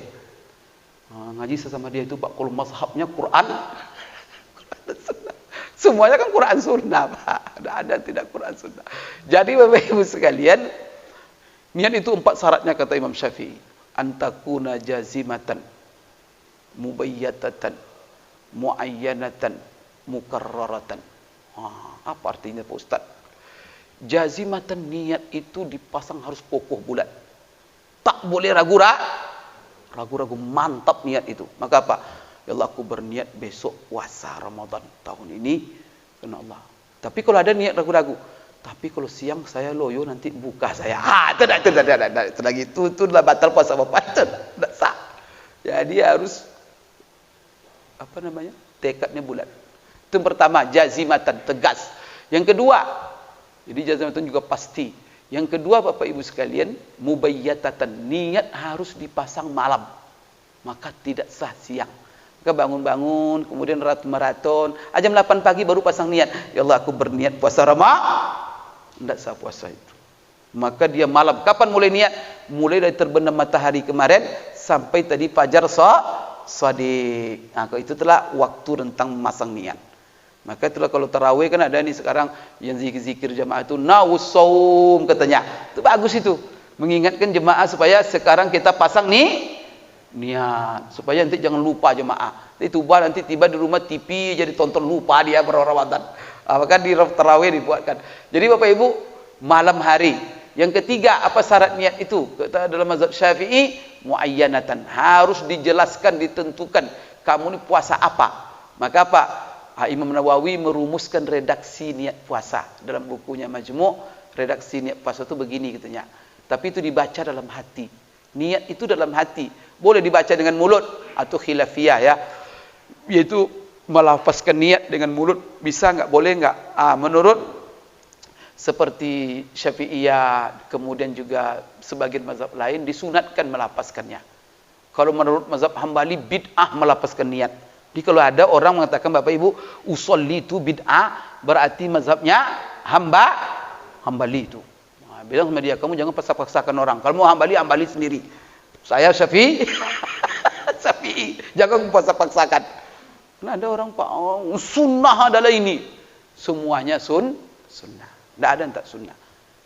Ngaji sama dia itu Pak. Kalau mazhabnya Quran Sunnah. Semuanya kan Quran Sunnah Pak. Ada tidak Quran Sunnah. Jadi Bapak Ibu sekalian, niat itu 4 syaratnya kata Imam Syafi'i. Antakuna jazimatan, mubayyatatan, muayyanatan, mukarraratan. Apa artinya Pak Ustaz? Jazimatan, niat itu dipasang harus kokoh bulat. Tak boleh ragu-ragu, mantap niat itu. Maka apa? Ya Allah, aku berniat besok puasa Ramadan tahun ini karena Allah. Tapi kalau ada niat ragu-ragu, tapi kalau siang saya loyo nanti buka saya. Itu lagi itu adalah batal puasa Bapak. Tidak sah. Jadi harus tekadnya bulat. Itu yang pertama, jazimatan, tegas. Yang kedua, jadi jazimatan juga pasti. Yang kedua Bapak Ibu sekalian, mubayyatatan, niat harus dipasang malam. Maka tidak sah siang. Maka bangun-bangun, kemudian maraton, jam 8 pagi baru pasang niat. Ya Allah, aku berniat puasa Ramadan. Tidak sah puasa itu. Maka dia malam. Kapan mulai niat? Mulai dari terbenam matahari kemarin sampai tadi fajar shadiq. Itu telah waktu tentang memasang niat. Maka itulah kalau tarawih kan ada nih sekarang yang zikir-zikir jemaah itu nawussaum katanya. Itu bagus itu. Mengingatkan jemaah supaya sekarang kita pasang niat supaya nanti jangan lupa jemaah. Nanti tiba di rumah TV jadi tonton lupa dia berRamadan. Maka di tarawih dibuatkan. Jadi Bapak Ibu, malam hari. Yang ketiga, apa syarat niat itu? Kata dalam mazhab Syafi'i, muayyanatan, harus dijelaskan, ditentukan kamu ini puasa apa. Maka apa? Imam Nawawi merumuskan redaksi niat puasa dalam bukunya Majmu'. Redaksi niat puasa itu begini katanya. Tapi itu dibaca dalam hati. Niat itu dalam hati. Boleh dibaca dengan mulut atau khilafiyah ya. Yaitu melafazkan niat dengan mulut, bisa enggak? Boleh enggak? Menurut seperti Syafi'iyah, kemudian juga sebagian mazhab lain disunatkan melafazkannya. Kalau menurut mazhab Hambali bid'ah melafazkan niat. Jadi kalau ada orang mengatakan Bapak Ibu usolli itu bid'ah, berarti mazhabnya Hambali itu. Bilang sama dia, kamu jangan paksa-paksakan orang. Kalau mau Hambali sendiri. Saya Syafi'i. Syafi'i. Jangan paksa-paksakan. Nah, ada orang Pak, sunnah adalah ini. Semuanya sunnah. Tidak ada yang tak sunnah.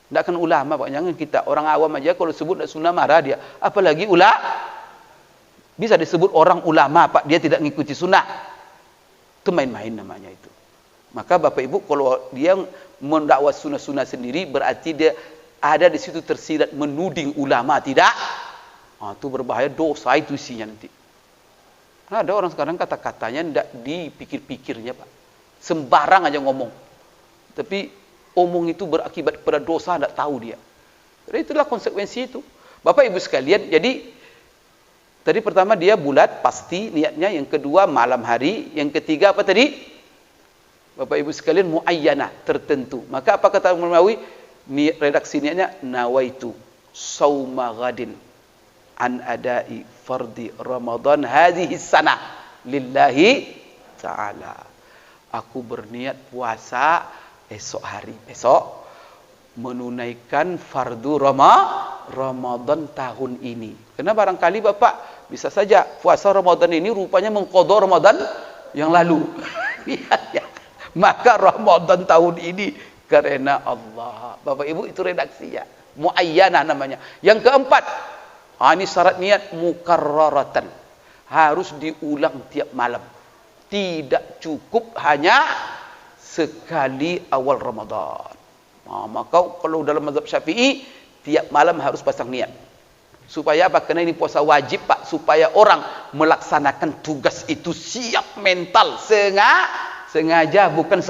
Tidak akan ulama Pak. Jangan kita orang awam aja kalau sebut tak sunnah marah dia. Apalagi bisa disebut orang ulama Pak, dia tidak mengikuti sunnah. Itu main-main namanya itu. Maka Bapak Ibu kalau dia mendakwa sunnah-sunnah sendiri, berarti dia ada di situ tersirat menuding ulama, tidak? Itu berbahaya, dosa itu isinya nanti. Nah, ada orang sekarang kata-katanya tidak dipikir-pikirnya Pak. Sembarang aja ngomong. Tapi omong itu berakibat pada dosa, tidak tahu dia. Jadi itulah konsekuensi itu. Bapak Ibu sekalian, jadi tadi pertama dia bulat, pasti niatnya. Yang kedua malam hari. Yang ketiga apa tadi? Bapak Ibu sekalian, muayyanah, tertentu. Maka apa kata Imam Nawawi? Redaksi niatnya, nawaitu sauma ghadin an adai fardi Ramadan hadhihi sanah lillahi ta'ala. Aku berniat puasa esok hari, besok menunaikan fardu Ramadan tahun ini. Karena barangkali Bapak bisa saja puasa Ramadan ini rupanya mengqadha Ramadan yang lalu. Ya. Maka Ramadan tahun ini karena Allah. Bapak Ibu itu redaksinya. Muayyanah namanya. Yang keempat, ini syarat niat mukarraratan. Harus diulang tiap malam. Tidak cukup hanya sekali awal Ramadan. Maka kalau dalam mazhab Syafi'i tiap malam harus pasang niat. Supaya apa? Karena ini puasa wajib Pak. Supaya orang melaksanakan tugas itu siap mental. Sengaja bukan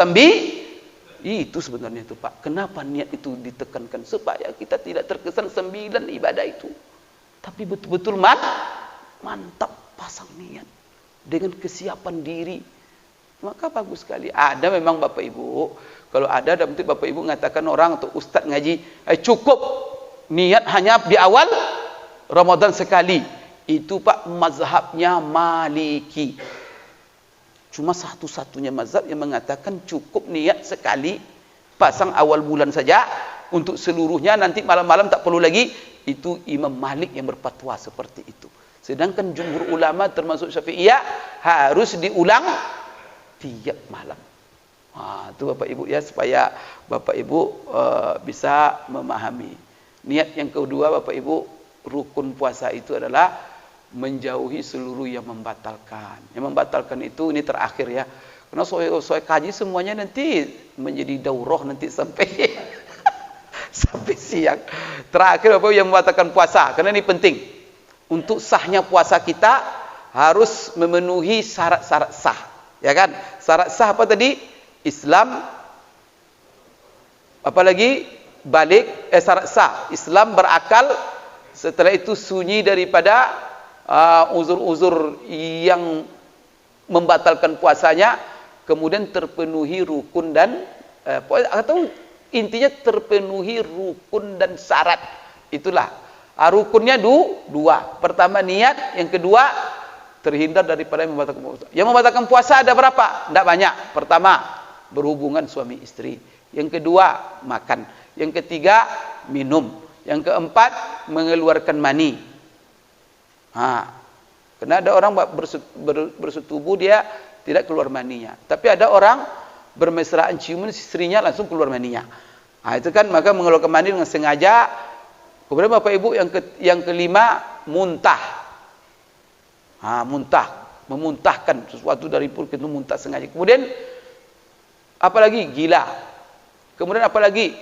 Itu sebenarnya itu Pak. Kenapa niat itu ditekankan? Supaya kita tidak terkesan 9 ibadah itu. Tapi betul-betul mantap pasang niat. Dengan kesiapan diri. Maka bagus sekali. Ada memang Bapak Ibu. Kalau ada nanti Bapak Ibu mengatakan orang atau ustaz ngaji, cukup niat hanya di awal Ramadan sekali. Itu Pak mazhabnya Maliki. Cuma satu-satunya mazhab yang mengatakan cukup niat sekali pasang awal bulan saja, untuk seluruhnya nanti malam-malam tak perlu lagi. Itu Imam Malik yang berfatwa seperti itu. Sedangkan jumhur ulama termasuk Syafi'iyah harus diulang tiap malam. Itu Bapak Ibu ya, supaya Bapak Ibu bisa memahami. Niat yang kedua Bapak Ibu, rukun puasa itu adalah menjauhi seluruh yang membatalkan. Yang membatalkan itu ini terakhir ya. Karena soal kaji semuanya nanti menjadi daurah nanti sampai sampai siang. Terakhir Bapak yang membatalkan puasa, karena ini penting. Untuk sahnya puasa kita harus memenuhi syarat-syarat sah. Ya kan? Syarat sah apa tadi? Islam, apalagi balik, syarat sah. Islam, berakal, setelah itu sunyi daripada uzur-uzur yang membatalkan puasanya, kemudian terpenuhi rukun dan atau intinya terpenuhi rukun dan syarat. Itulah rukunnya dua. Pertama niat, yang kedua terhindar daripada yang membatalkan puasa. Yang membatalkan puasa ada berapa? Tidak banyak. Pertama, berhubungan suami istri. Yang kedua, makan. Yang ketiga, minum. Yang keempat, mengeluarkan mani. Karena ada orang bersetubuh dia tidak keluar maninya. Tapi ada orang bermesraan ciuman istrinya langsung keluar maninya. Itu kan maka mengeluarkan mani dengan sengaja. Kemudian Bapak Ibu yang kelima, muntah. Muntah, memuntahkan sesuatu dari perut itu muntah sengaja. Kemudian apalagi gila. Kemudian apalagi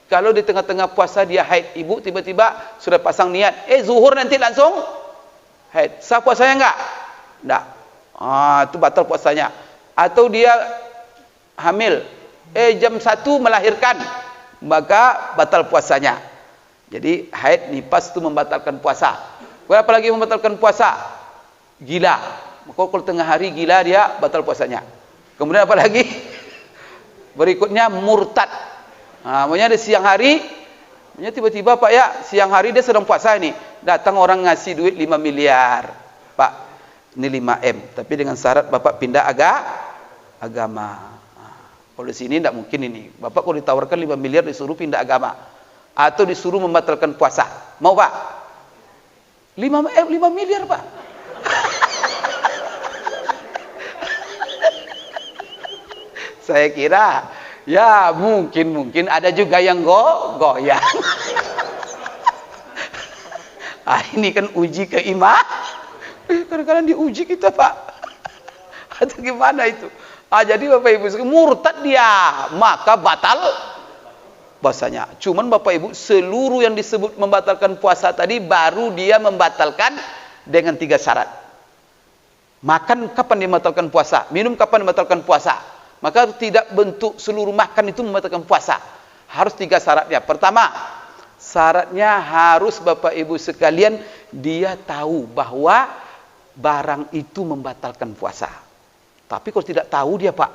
kalau di tengah-tengah puasa dia haid, ibu tiba-tiba sudah pasang niat, zuhur nanti langsung haid. Sah puasanya enggak? Enggak. Itu batal puasanya. Atau dia hamil, jam 1 melahirkan, maka batal puasanya. Jadi haid nifas itu membatalkan puasa. Apalagi membatalkan puasa? Gila. Maka kalau tengah hari gila dia batal puasanya. Kemudian apalagi? Berikutnya murtad. Maksudnya di siang hari, tiba-tiba Pak ya, siang hari dia sedang puasa ini, datang orang ngasih duit 5 miliar. Pak, ini 5M, tapi dengan syarat Bapak pindah agama. Kalau di sini tidak mungkin ini. Bapak kalau ditawarkan 5 miliar disuruh pindah agama atau disuruh membatalkan puasa, mau Pak? 5 miliar Pak. Saya kira ya mungkin ada juga yang goyang. Ini kan uji keimanan. Kadang-kadang diuji kita Pak. Atau gimana itu? Jadi Bapak Ibu murtad dia, maka batal puasanya. Cuman Bapak Ibu seluruh yang disebut membatalkan puasa tadi baru dia membatalkan dengan 3 syarat. Makan kapan dia membatalkan puasa? Minum kapan membatalkan puasa? Maka tidak bentuk seluruh makan itu membatalkan puasa. Harus 3 syaratnya. Pertama, syaratnya harus Bapak Ibu sekalian dia tahu bahwa barang itu membatalkan puasa. Tapi kalau tidak tahu dia Pak,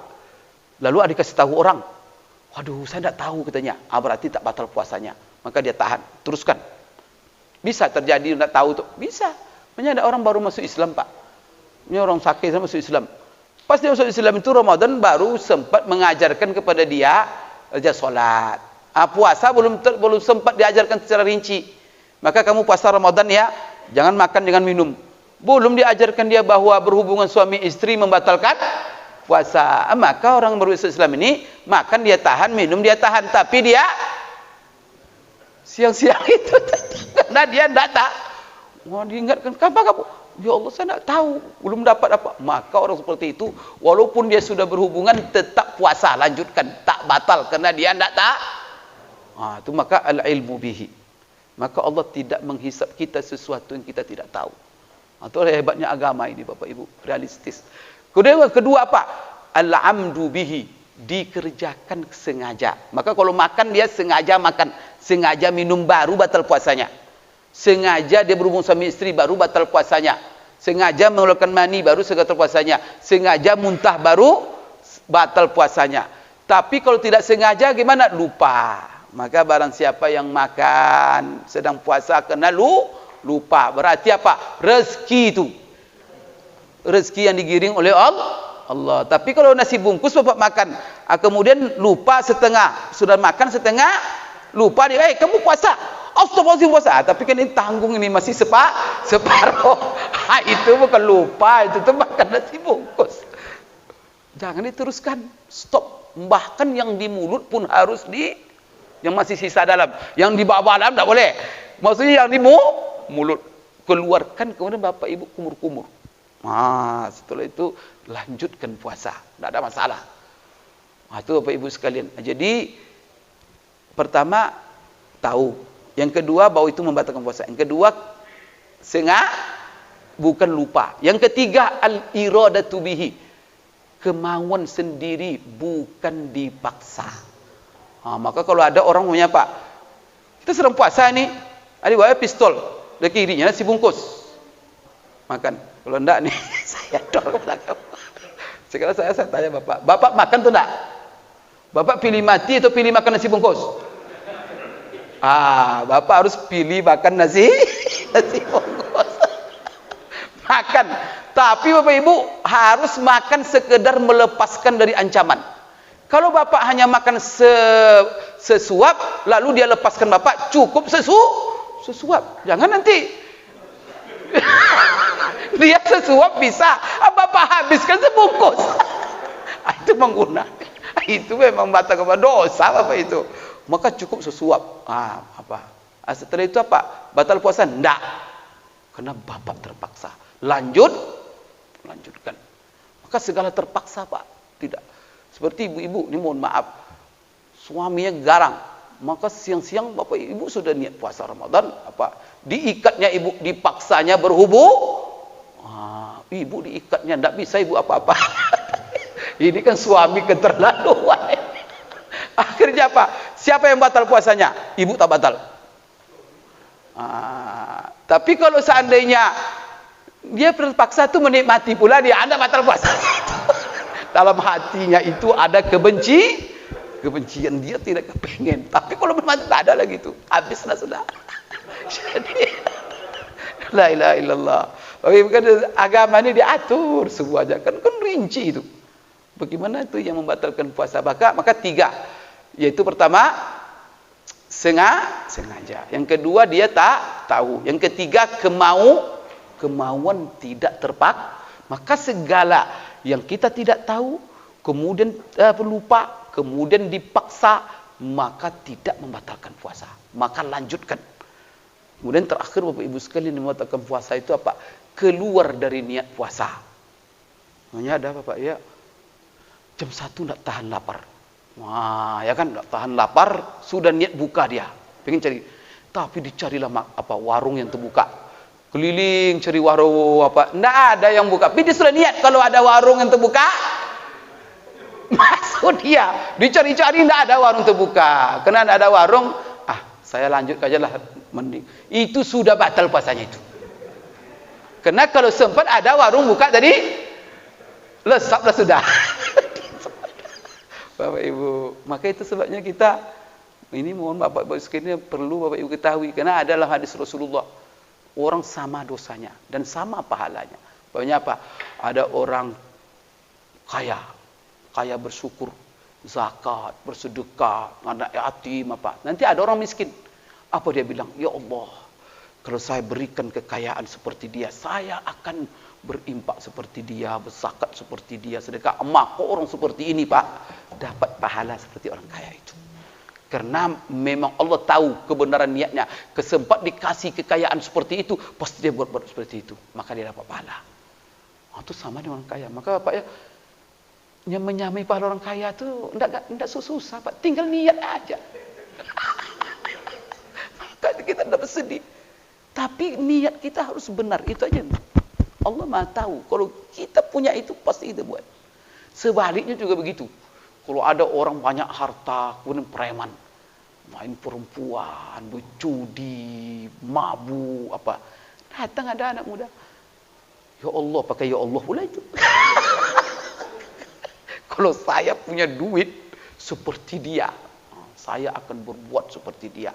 lalu dikasih tahu orang, waduh saya tidak tahu katanya, berarti tak batal puasanya. Maka dia tahan, teruskan. Bisa terjadi tidak tahu tuh, bisa. Makanya ada orang baru masuk Islam Pak. Ini orang sakit masuk Islam. Pas dia masuk Islam itu Ramadan baru sempat mengajarkan kepada dia aja solat. Puasa belum sempat diajarkan secara rinci. Maka kamu puasa Ramadan ya, jangan makan, jangan minum. Belum diajarkan dia bahwa berhubungan suami istri membatalkan puasa. Maka orang baru masuk Islam ini makan dia tahan, minum dia tahan, tapi dia siang-siang itu karena dia tidak tahu. Mau diingatkan, kapan kamu? Ya Allah saya tidak tahu, belum dapat apa. Maka orang seperti itu walaupun dia sudah berhubungan tetap puasa, lanjutkan, tak batal karena dia tidak tahu. Itu maka al-ilmu bihi. Maka Allah tidak menghisap kita sesuatu yang kita tidak tahu. Itu hebatnya agama ini Bapak Ibu, realistis. Kemudian yang kedua apa? Al-amdu bihi. dikerjakan sengaja. Maka kalau makan dia sengaja makan, sengaja minum baru batal puasanya. Sengaja dia berhubung suami istri baru batal puasanya. Sengaja mengeluarkan mani baru batal puasanya. Sengaja muntah baru batal puasanya. Tapi kalau tidak sengaja gimana? Lupa. Maka barang siapa yang makan sedang puasa kena lupa. Berarti apa? Rezeki itu. Rezeki yang digiring oleh Allah. Tapi kalau nasi bungkus bapak makan, kemudian lupa setengah, sudah makan setengah, lupa dia, kamu puasa. Astagfirullahaladzim puasa. Tapi kan ini tanggung, ini masih separuh. Itu bukan lupa, itu tuh makan nasi bungkus. Jangan diteruskan, stop. Bahkan yang di mulut pun harus yang masih sisa dalam. Yang di bawah dalam tak boleh. Maksudnya yang di mulut. Keluarkan, kemudian bapak ibu kumur-kumur. Setelah itu lanjutkan puasa. Tak ada masalah. Itu bapak ibu sekalian. Jadi, pertama, tahu. Yang kedua, bahwa itu membatalkan puasa. Yang kedua, bukan lupa. Yang ketiga, al-iradatu bihi. Kemauan sendiri, bukan dipaksa. Maka kalau ada orang punya, Pak, kita sedang puasa nih, ada bawa pistol, dari kirinya nasi bungkus. Makan. Kalau enggak nih, saya dorong ke belakang. Sekarang saya tanya Bapak makan tuh enggak? Bapak pilih mati atau pilih makan nasi bungkus? Bapak harus pilih makan nasi bungkus. Makan. Tapi Bapak Ibu harus makan sekedar melepaskan dari ancaman. Kalau Bapak hanya makan sesuap, lalu dia lepaskan Bapak, cukup sesuap. Jangan nanti dia sesuap bisa, Bapak habiskan sebungkus. Itu menggunakan. Itu memang batal kepada dosa Bapak itu. Maka cukup sesuap. Setelah itu apa? Batal puasa? Enggak. Karena Bapak terpaksa. Lanjutkan. Maka segala terpaksa, Pak. Tidak. Seperti ibu-ibu, ini mohon maaf. Suaminya garang. Maka siang-siang Bapak Ibu sudah niat puasa Ramadan. Diikatnya ibu, dipaksanya berhubung. Ibu diikatnya, enggak bisa ibu apa-apa. Ini kan suami keterlaluan. Akhirnya apa? Siapa yang batal puasanya? Ibu tak batal. Tapi kalau seandainya dia terpaksa tuh menikmati pula, dia anda batal puasa. Dalam hatinya itu ada kebencian, dia tidak kepengen. Tapi kalau memang tak ada lagi itu, habislah sudah. Jadi la ilaha illallah. Bukan agama ini diatur semuanya, kan rinci itu. Bagaimana itu yang membatalkan puasa? Maka tiga, yaitu pertama sengaja. Yang kedua dia tak tahu. Yang ketiga kemauan tidak terpaksa. Maka segala yang kita tidak tahu, kemudian lupa, kemudian dipaksa, maka tidak membatalkan puasa. Maka lanjutkan. Kemudian terakhir Bapak Ibu sekalian, membatalkan puasa itu apa? Keluar dari niat puasa. Makanya ada Bapak ya, jam 1 tidak tahan lapar. Ya kan, tidak tahan lapar, sudah niat buka dia. Pengen cari. Tapi dicarilah warung yang terbuka. Keliling cari warung tidak ada yang buka. Tapi dia sudah niat kalau ada warung yang terbuka, masuk dia. Dicari-cari tidak ada warung terbuka. Karena tidak ada warung, saya lanjut aja lah, mending. Itu sudah batal puasanya itu. Karena kalau sempat ada warung buka tadi, lesaplah sudah. Bapak Ibu, maka itu sebabnya kita ini mohon Bapak Ibu sekalian perlu Bapak Ibu ketahui, karena adalah hadis Rasulullah, orang sama dosanya dan sama pahalanya. Bapaknya apa? Ada orang kaya bersyukur, zakat, bersedekah, anak yatim Nanti ada orang miskin. Apa dia bilang? Ya Allah, kalau saya berikan kekayaan seperti dia, saya akan berimpak seperti dia, berzakat seperti dia, sedekah. Kok orang seperti ini Pak dapat pahala seperti orang kaya itu? Karena memang Allah tahu kebenaran niatnya. Kesempat dikasih kekayaan seperti itu, pasti dia buat seperti itu, maka dia dapat pahala. Itu sama dengan orang kaya. Maka Bapak ya, yang menyamai pahala orang kaya itu tidak susah Pak, tinggal niat aja. Maka kita tidak bersedih. Tapi niat kita harus benar, itu aja. Allah Maha tahu. Kalau kita punya itu, pasti kita buat. Sebaliknya juga begitu. Kalau ada orang banyak harta, kemudian preman, main perempuan, berjudi, mabuk, apa. Datang ada anak muda. Ya Allah, pakai ya Allah pula itu. Kalau saya punya duit seperti dia, saya akan berbuat seperti dia.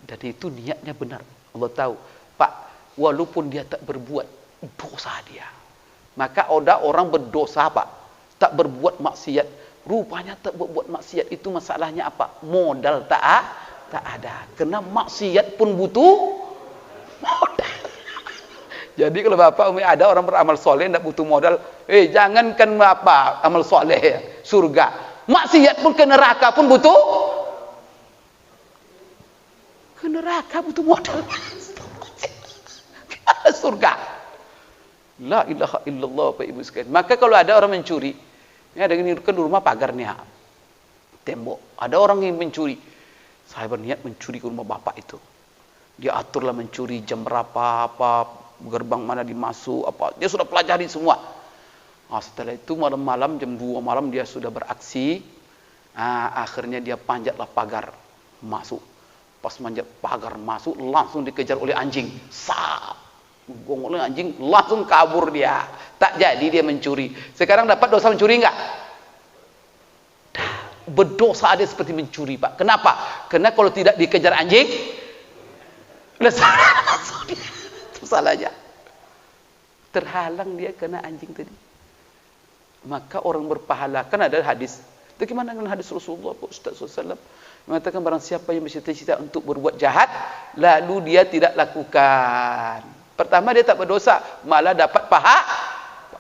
Dan itu niatnya benar. Allah tahu, Pak, walaupun dia tak berbuat, dosa dia. Maka ada orang berdosa, Pak, tak berbuat maksiat. Rupanya tak berbuat maksiat itu masalahnya apa? Modal tak ada. Karena maksiat pun butuh modal. Jadi kalau Bapak Umi ada orang beramal soleh tak butuh modal, jangankan apa amal soleh, surga. Maksiat pun ke neraka pun butuh. Ke neraka butuh modal. Surga. La ilaha illallah, Pak Ibu sekalian. Maka kalau ada orang mencuri, ya ada kan di rumah pagar nih, tembok. Ada orang yang mencuri. Saya berniat mencuri ke rumah bapak itu. Dia aturlah mencuri jam berapa, apa gerbang mana dimasuk, apa. Dia sudah pelajari semua. Setelah itu malam-malam jam 2 malam dia sudah beraksi. Akhirnya dia panjatlah pagar masuk. Pas manjat pagar masuk langsung dikejar oleh anjing. Gong oleh anjing langsung kabur dia. Tak jadi dia mencuri. Sekarang dapat dosa mencuri enggak? Berdosa dia seperti mencuri, Pak. Kenapa? Karena kalau tidak dikejar anjing, itu salahnya. Terhalang dia kena anjing tadi. Maka orang berpahala. Kan ada hadis. Bagaimana dengan hadis Rasulullah Ustaz SAW mengatakan barang siapa yang bercita-cita untuk berbuat jahat, lalu dia tidak lakukan. Pertama dia tak berdosa, malah dapat pahala.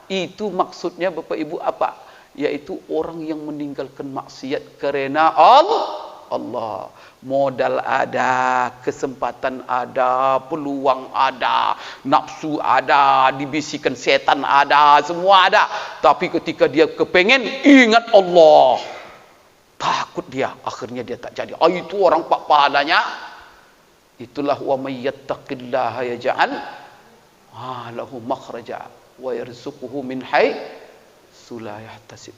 Itu maksudnya Bapak Ibu apa? Yaitu orang yang meninggalkan maksiat kerana Allah. Modal ada, kesempatan ada, peluang ada, nafsu ada, dibisikkan setan ada, semua ada. Tapi ketika dia kepengen, ingat Allah. Takut dia, akhirnya dia tak jadi. Itu orang pak pahalanya. Itulah wa may yattaqillaha yaj'al lahu makhraja wa yarzuquhu min haitsu la yahtasib.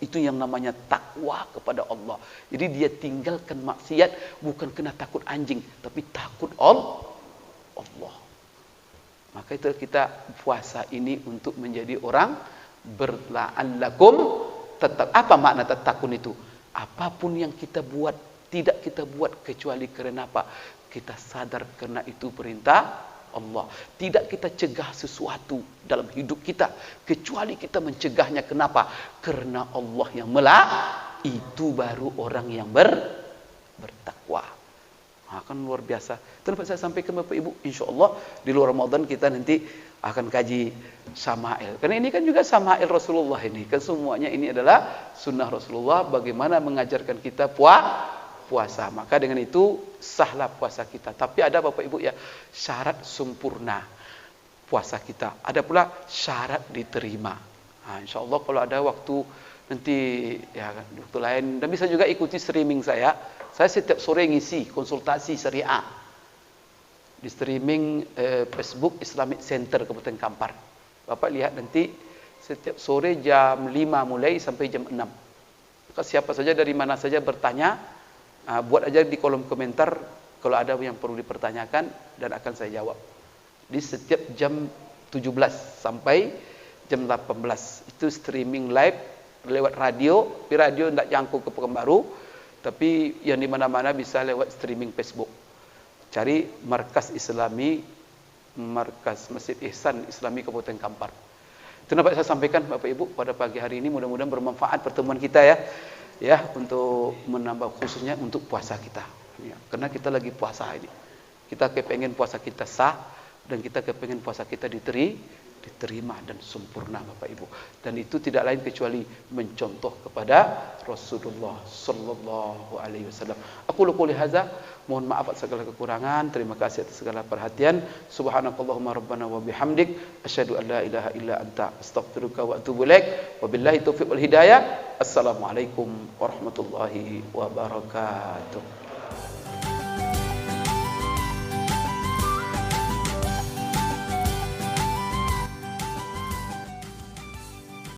Itu yang namanya takwa kepada Allah. Jadi dia tinggalkan maksiat bukan kena takut anjing, tapi takut Allah. Maka itu kita puasa ini untuk menjadi orang berla'allakum tetap. Apa makna tatakun itu? Apapun yang kita buat, tidak kita buat kecuali kerana apa? Kita sadar kerana itu perintah Allah. Tidak kita cegah sesuatu dalam hidup kita kecuali kita mencegahnya. Kenapa? Karena Allah yang itu baru orang yang bertakwa. Kan luar biasa. Itu dapat saya sampaikan Bapak Ibu. InsyaAllah di luar Ramadan kita nanti akan kaji Syama'il. Karena ini kan juga Syama'il Rasulullah ini. Kan semuanya ini adalah sunnah Rasulullah. Bagaimana mengajarkan kita puasa. Maka dengan itu sahlah puasa kita. Tapi ada Bapak Ibu ya, syarat sempurna puasa kita. Ada pula syarat diterima. InsyaAllah kalau ada waktu nanti ya waktu lain, dan bisa juga ikuti streaming saya. Saya setiap sore ngisi konsultasi syariah di streaming Facebook Islamic Center Kabupaten Kampar. Bapak lihat nanti setiap sore jam 5 mulai sampai jam 6. Maka siapa saja dari mana saja bertanya, buat aja di kolom komentar kalau ada yang perlu dipertanyakan dan akan saya jawab. Di setiap jam 17 sampai jam 18 itu streaming live lewat radio. Di radio tidak jangkau ke Pekanbaru, tapi yang di mana-mana bisa lewat streaming Facebook. Cari Markas Islami, Markas Masjid Ihsan Islami Kabupaten Kampar. Itu dapat saya sampaikan Bapak Ibu pada pagi hari ini. Mudah-mudahan bermanfaat pertemuan kita ya, untuk menambah khususnya untuk puasa kita. Ya, karena kita lagi puasa ini. Kita kepengen puasa kita sah dan kita kepengen puasa kita diterima dan sempurna Bapak Ibu. Dan itu tidak lain kecuali mencontoh kepada Rasulullah sallallahu alaihi wasallam. Aku qouli hadza, mohon maaf atas segala kekurangan. Terima kasih atas segala perhatian. Subhanakallahumma rabbana wa bihamdik asyhadu an la ilaha illa anta astaghfiruka wa atubu ilaik. Wabillahi taufiq wal hidayah. Assalamualaikum warahmatullahi wabarakatuh.